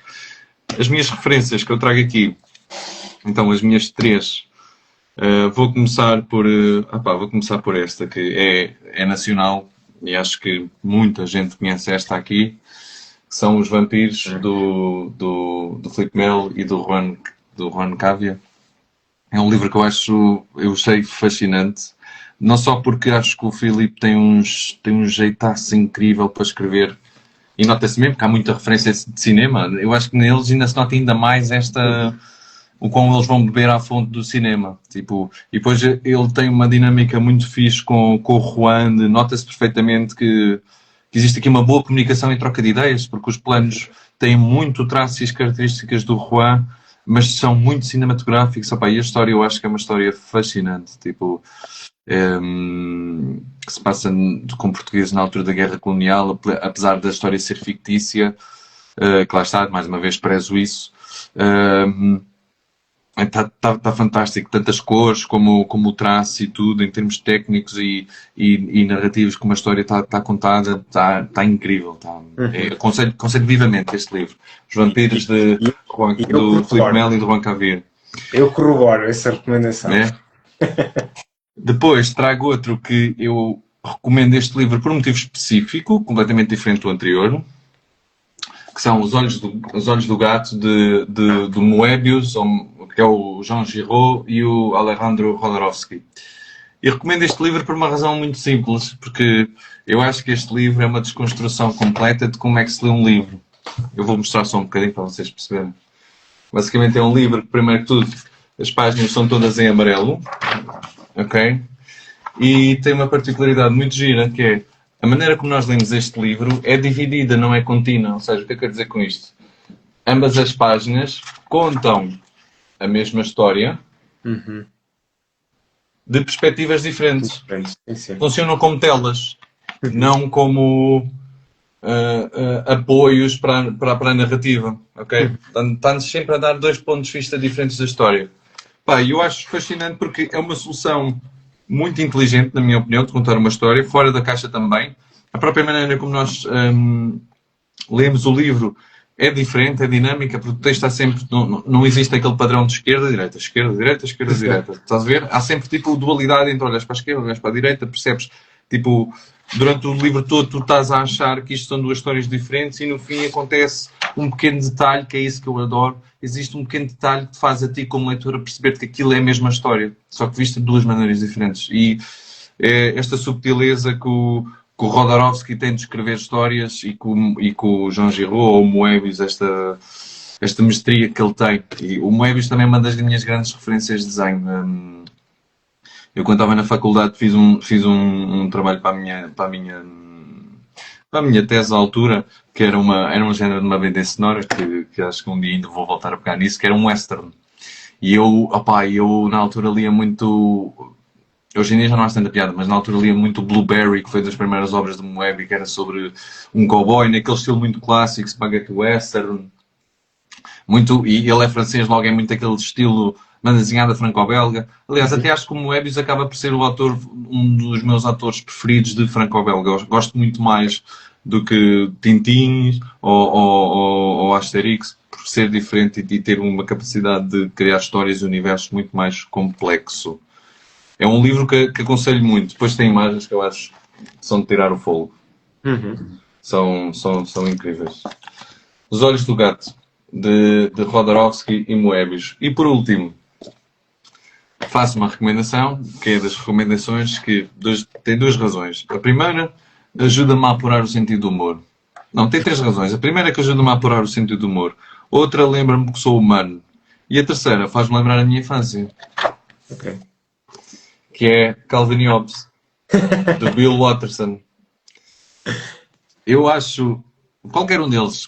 As minhas referências que eu trago aqui, então as minhas 3, vou começar por esta, que é nacional e acho que muita gente conhece esta aqui, que são Os Vampiros do Filipe Melo e do Juan Cávia. É um livro que eu achei fascinante, não só porque acho que o Filipe tem um jeitaço incrível para escrever. E nota-se mesmo que há muita referência de cinema. Eu acho que neles ainda se nota ainda mais o quão eles vão beber à fonte do cinema. Tipo, e depois ele tem uma dinâmica muito fixe com o Juan, nota-se perfeitamente que existe aqui uma boa comunicação e troca de ideias, porque os planos têm muito traços e as características do Juan, mas são muito cinematográficos. Opa, e a história eu acho que é uma história fascinante. Tipo, que se passa com portugueses na altura da Guerra Colonial, apesar da história ser fictícia, que lá está, mais uma vez prezo isso. Está fantástico, tantas cores como o traço e tudo, em termos técnicos e narrativos, como a história está contada, está incrível. Aconselho vivamente este livro. Os Vampiros do Filipe Melo e do Juan Cavir. Eu corroboro essa recomendação. É? Depois trago outro que eu recomendo este livro por um motivo específico, completamente diferente do anterior, que são Os Olhos do Gato do Moebius, que é o Jean Giraud e o Alejandro Jodorowsky. E recomendo este livro por uma razão muito simples, porque eu acho que este livro é uma desconstrução completa de como é que se lê um livro. Eu vou mostrar só um bocadinho para vocês perceberem. Basicamente é um livro que, primeiro que tudo, as páginas são todas em amarelo, ok? E tem uma particularidade muito gira, que é a maneira como nós lemos este livro é dividida, não é contínua. Ou seja, o que eu quero dizer com isto? Ambas as páginas contam a mesma história de perspectivas diferentes. Funcionam como telas, não como apoios para a narrativa, ok? Está-nos sempre a dar 2 pontos de vista diferentes da história. Pá, eu acho fascinante porque é uma solução muito inteligente, na minha opinião, de contar uma história, fora da caixa também. A própria maneira como nós lemos o livro é diferente, é dinâmica, porque o texto está sempre... Não existe aquele padrão de esquerda, direita, esquerda, direita, esquerda, direita. Estás a ver? Há sempre tipo dualidade entre olhas para a esquerda, olhas para a direita, percebes? Tipo, durante o livro todo tu estás a achar que isto são 2 histórias diferentes e no fim acontece um pequeno detalhe, que é isso que eu adoro. Existe um pequeno detalhe que te faz a ti como leitor perceber que aquilo é a mesma história, só que vista de 2 maneiras diferentes. E esta subtileza que o Jodorowsky tem de escrever histórias e com o Jean Giraud ou o Moebius, esta mestria que ele tem. E o Moebius também é uma das minhas grandes referências de desenho. Eu, quando estava na faculdade, fiz um trabalho para a minha tese à altura, que era um género de uma banda sonora, que acho que um dia ainda vou voltar a pegar nisso, que era um western. E eu na altura lia muito... Hoje em dia já não há tanta piada, mas na altura lia muito Blueberry, que foi das primeiras obras de Moebius, que era sobre um cowboy, naquele estilo muito clássico, spaghetti western. E ele é francês, logo é muito aquele estilo banda desenhada franco-belga. Aliás, até acho que o Moebius acaba por ser um dos meus atores preferidos de franco-belga. Eu gosto muito mais do que Tintin ou Asterix, por ser diferente e ter uma capacidade de criar histórias e universos muito mais complexo. É um livro que aconselho muito. Depois tem imagens que eu acho que são de tirar o fogo. Uhum. São incríveis. Os Olhos do Gato, de Jodorowsky e Moebius. E por último, faço uma recomendação, que é das recomendações que tem duas razões. A primeira, ajuda-me a apurar o sentido do humor. Não, tem três razões. A primeira é que ajuda-me a apurar o sentido do humor. Outra, lembra-me que sou humano. E a terceira, faz-me lembrar a minha infância. Ok. Que é Calvin e Hobbes, de Bill Watterson. Eu acho, qualquer um deles,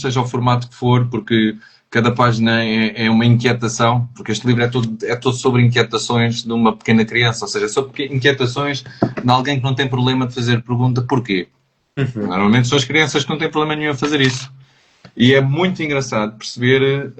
seja o formato que for, porque cada página é uma inquietação, porque este livro é todo sobre inquietações de uma pequena criança, ou seja, sobre inquietações de alguém que não tem problema de fazer pergunta porquê. Uhum. Normalmente são as crianças que não têm problema nenhum a fazer isso. E é muito engraçado perceber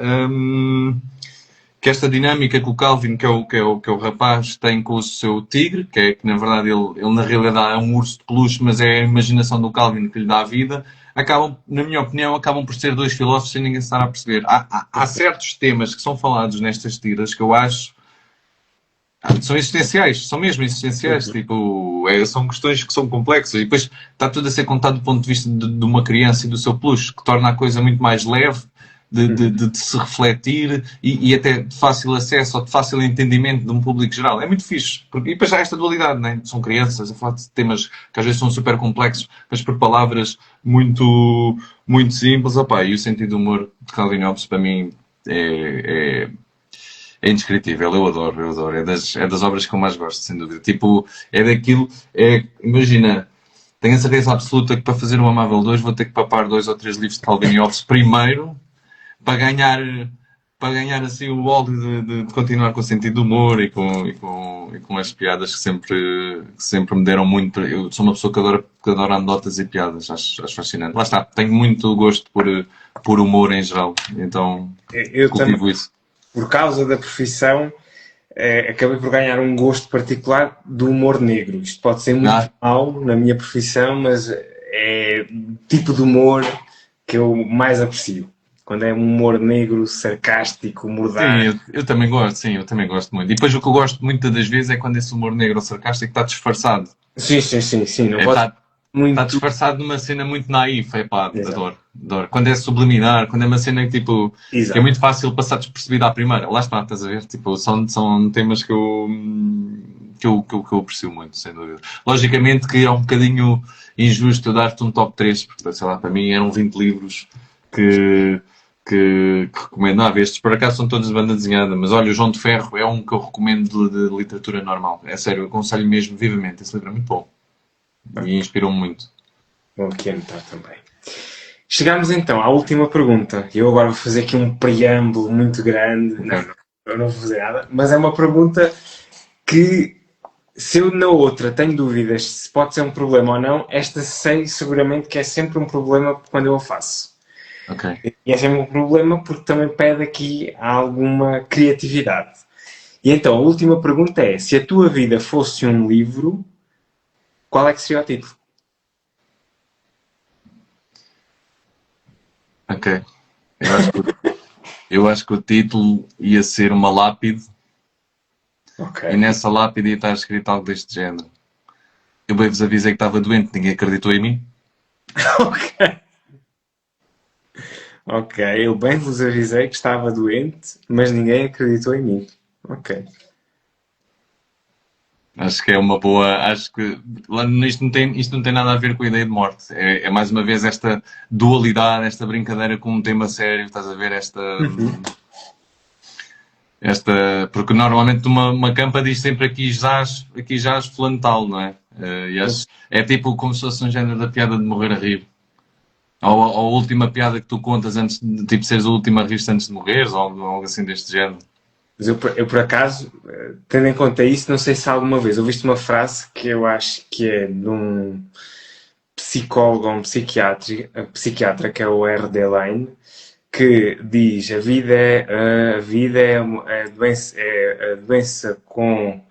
que esta dinâmica que o Calvin, que é o rapaz, tem com o seu tigre, que na verdade ele na realidade é um urso de peluche, mas é a imaginação do Calvin que lhe dá a vida, acabam, na minha opinião, por ser dois filósofos sem ninguém estar a perceber. Há certos temas que são falados nestas tiras que eu acho são existenciais, são mesmo existenciais, tipo, são questões que são complexas e depois está tudo a ser contado do ponto de vista de uma criança e do seu peluche, que torna a coisa muito mais leve de se refletir e até de fácil acesso ou de fácil entendimento de um público geral. É muito fixe. E depois há esta dualidade, né? São crianças a falar de temas que às vezes são super complexos, mas por palavras muito, muito simples. Opa, e o sentido do humor de Calvin Hobbes para mim é indescritível, eu adoro. É das obras que eu mais gosto, sem dúvida. Tipo, imagina, tenho a certeza absoluta que para fazer o Amável 2 vou ter que papar 2 ou 3 livros de Calvin Hobbes primeiro, para ganhar assim o óleo de continuar com o sentido do humor e com as piadas que sempre me deram muito. Eu sou uma pessoa que adora anedotas e piadas, acho fascinante. Lá está, tenho muito gosto por humor em geral, então Eu cultivo também, isso. por causa da profissão, acabei por ganhar um gosto particular do humor negro. Isto pode ser muito mau na minha profissão, mas é o tipo de humor que eu mais aprecio. Quando é um humor negro, sarcástico, mordaz. Sim, eu também gosto muito. E depois o que eu gosto muito das vezes é quando esse humor negro ou sarcástico está disfarçado. Sim. Não pode ser Está muito. disfarçado numa cena muito naif, pá, Exato. adoro. Quando é subliminar, quando é uma cena que é Exato. muito fácil passar despercebida à primeira. Lá está, estás a ver? Tipo, são temas que eu aprecio muito, sem dúvida. Logicamente que é um bocadinho injusto eu dar-te um top 3 porque, sei lá, para mim eram 20 livros que recomendo. Estes por acaso são todos de banda desenhada, mas olha, o João de Ferro é um que eu recomendo de literatura normal. É sério, eu aconselho mesmo vivamente. Esse livro é muito bom e inspirou-me muito. Vou aqui anotar também. Chegamos então à última pergunta. Eu agora vou fazer aqui um preâmbulo muito grande. Não, eu não vou fazer nada. Mas é uma pergunta que, se eu na outra tenho dúvidas se pode ser um problema ou não, esta sei seguramente que é sempre um problema quando eu a faço. Ok. E é sempre um problema porque também pede aqui alguma criatividade. E então, a última pergunta é: se a tua vida fosse um livro, qual é que seria o título? Ok. Eu acho que o título ia ser uma lápide Ok. e nessa lápide ia estar escrito algo deste género. Eu bem vos avisei que estava doente, ninguém acreditou em mim. Ok. Ok, eu bem vos avisei que estava doente, mas ninguém acreditou em mim. Ok. Acho que é uma boa. Acho que isto não tem nada a ver com a ideia de morte. É mais uma vez esta dualidade, esta brincadeira com um tema sério. Estás a ver porque normalmente uma campa diz sempre aqui jaz fulano tal, não é? É tipo como se fosse um género da piada de morrer a rir. Ou a última piada que tu contas antes de tipo, seres a última a rir-te antes de morreres, ou algo assim deste género. Mas eu, por acaso, tendo em conta isso, não sei se alguma vez ouviste uma frase que eu acho que é de um psicólogo ou um psiquiatra, que é o R.D. Laing, que diz a vida é a doença com...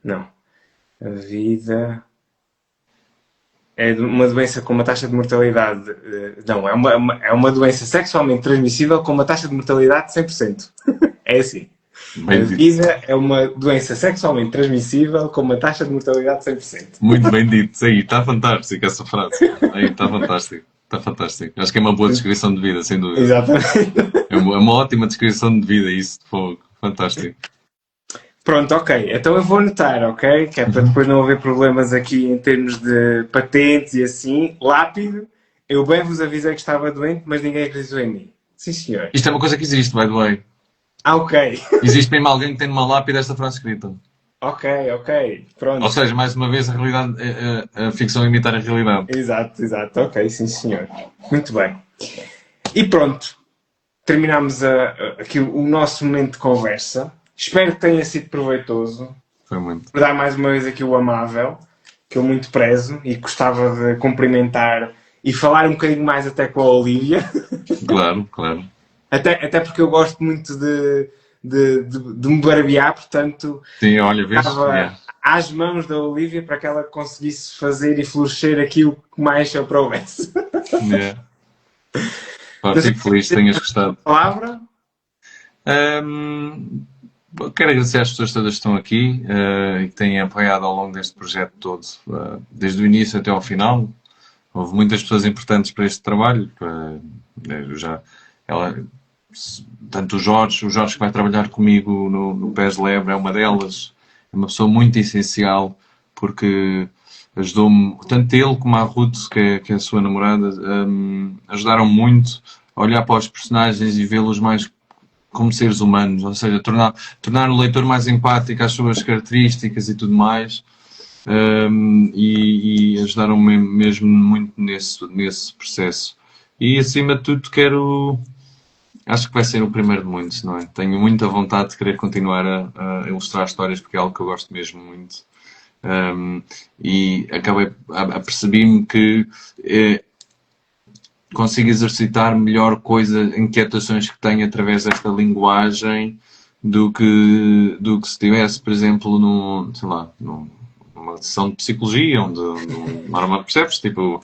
não. A vida... É uma doença com uma taxa de mortalidade... não, é uma doença sexualmente transmissível com uma taxa de mortalidade de 100%. É assim. A Bem dito. vida é uma doença sexualmente transmissível com uma taxa de mortalidade de 100%. Muito bem dito. Aí, está fantástico essa frase. Aí, está fantástico. Está fantástico. Acho que é uma boa descrição de vida, sem dúvida. Exatamente. É uma ótima descrição de vida, isso de fogo. Fantástico. Pronto, ok. Então eu vou anotar, ok? Que é para depois não haver problemas aqui em termos de patentes e assim. Lápide, eu bem vos avisei que estava doente, mas ninguém acreditou em mim. Sim, senhor. Isto é uma coisa que existe, by the way. Ah, ok. Existe mesmo alguém que tem numa lápide esta frase escrita. Ok, ok. Pronto. Ou seja, mais uma vez, a realidade, a ficção imitar a realidade. Exato, exato. Ok, sim, senhor. Muito bem. E pronto. Terminamos aqui o nosso momento de conversa. Espero que tenha sido proveitoso. Foi muito. Por dar mais uma vez aqui o amável, que eu muito prezo e gostava de cumprimentar e falar um bocadinho mais até com a Olívia. Claro, claro. Até porque eu gosto muito de me barbear, portanto, Sim, olha, vês? estava Yeah. às mãos da Olívia para que ela conseguisse fazer e florescer aquilo que mais eu prouvesse. Yeah. Pá, fico feliz que tenhas gostado. Palavra? Quero agradecer às pessoas todas que estão aqui e que têm apoiado ao longo deste projeto todo, desde o início até ao final. Houve muitas pessoas importantes para este trabalho. Tanto o Jorge que vai trabalhar comigo no PES Lebre é uma delas. É uma pessoa muito essencial porque ajudou-me, tanto ele como a Ruth, que é a sua namorada, ajudaram muito a olhar para os personagens e vê-los mais como seres humanos, ou seja, tornar o leitor mais empático às suas características e tudo mais, e ajudaram-me mesmo muito nesse processo. E acima de tudo acho que vai ser o primeiro de muitos, não é? Tenho muita vontade de querer continuar a ilustrar histórias porque é algo que eu gosto mesmo muito. E apercebi-me que consigo exercitar melhor inquietações que tenho através desta linguagem do que se estivesse, por exemplo, numa sessão de psicologia, onde normalmente percebes, tipo,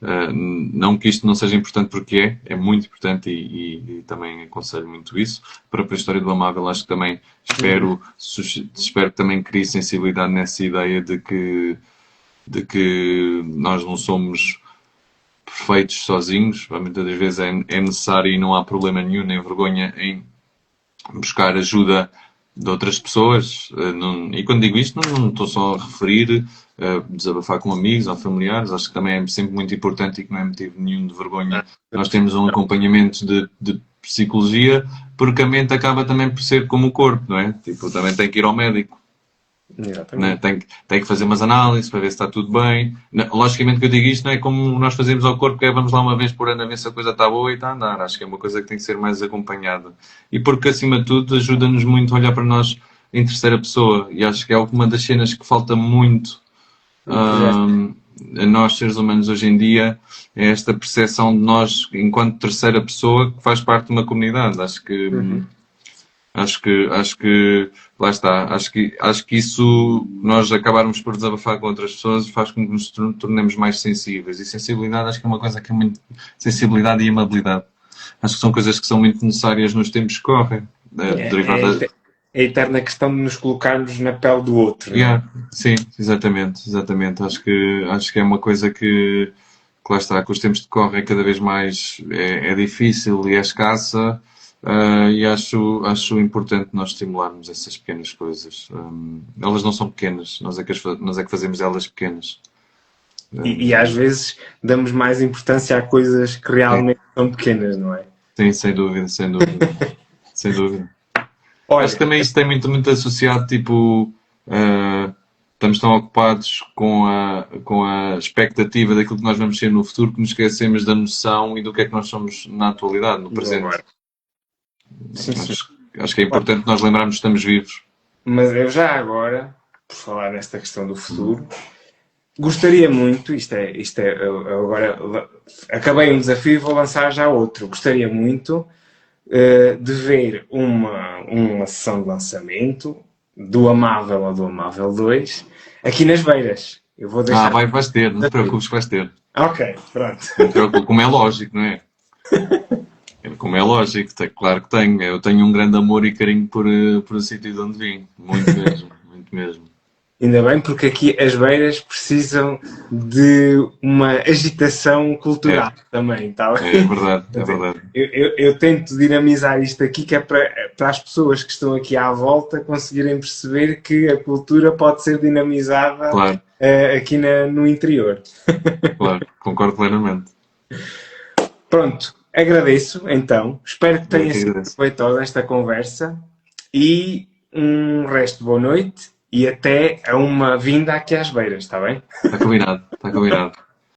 não que isto não seja importante porque é muito importante e também aconselho muito isso. Para a história do Amável, acho que também espero que também crie sensibilidade nessa ideia de que nós não somos perfeitos sozinhos. Muitas das vezes é necessário e não há problema nenhum nem vergonha em buscar ajuda de outras pessoas. E quando digo isto, não estou só a referir desabafar com amigos ou familiares. Acho que também é sempre muito importante e que não é motivo nenhum de vergonha. Nós temos um acompanhamento de psicologia, porque a mente acaba também por ser como o corpo, não é? Tipo, também tem que ir ao médico. Né? Tem que fazer umas análises para ver se está tudo bem. Logicamente que eu digo isto não é como nós fazemos ao corpo, que é vamos lá uma vez por ano a ver se a coisa está boa e está a andar. Acho que é uma coisa que tem que ser mais acompanhada. E porque, acima de tudo, ajuda-nos muito a olhar para nós em terceira pessoa. E acho que é uma das cenas que falta muito a nós, seres humanos, hoje em dia, é esta percepção de nós, enquanto terceira pessoa, que faz parte de uma comunidade. Acho que lá está, acho que isso, nós acabarmos por desabafar com outras pessoas, faz com que nos tornemos mais sensíveis. E sensibilidade, acho que é uma coisa que é muito... Sensibilidade e amabilidade. Acho que são coisas que são muito necessárias nos tempos que correm. É a eterna questão de nos colocarmos na pele do outro. Sim, exatamente. Acho que é uma coisa que lá está, que os tempos que correm cada vez mais é difícil e é escassa. E acho importante nós estimularmos essas pequenas coisas. Elas não são pequenas, nós é que fazemos elas pequenas. E às vezes damos mais importância a coisas que realmente são pequenas, não é? Sim, sem dúvida. Sem dúvida. Olha, acho que também isso tem muito associado, tipo, estamos tão ocupados com a expectativa daquilo que nós vamos ser no futuro que nos esquecemos da noção e do que é que nós somos na atualidade, no presente. Sim. Acho que é importante nós lembrarmos que estamos vivos. Mas eu já agora, por falar nesta questão do futuro, gostaria muito, agora acabei um desafio e vou lançar já outro. Gostaria muito de ver uma sessão de lançamento do Amável ou do Amável 2 aqui nas Beiras. Eu vou deixar... vais ter, não te preocupes que vais ter. Ok, pronto. Não te preocupes, como é lógico, não é? Como é lógico, claro que tenho. Eu tenho um grande amor e carinho por o sítio de onde vim. Muito mesmo, muito mesmo. Ainda bem, porque aqui as beiras precisam de uma agitação cultural É, também, tá bem? é verdade, é verdade. Eu tento dinamizar isto aqui, que é para as pessoas que estão aqui à volta conseguirem perceber que a cultura pode ser dinamizada Claro, aqui no interior. claro, concordo plenamente. Pronto, agradeço então. Espero que Eu é tenha que sido agradeço. proveitosa esta conversa e um resto de boa noite e até a uma vinda aqui às beiras, está bem? Está combinado, está combinado.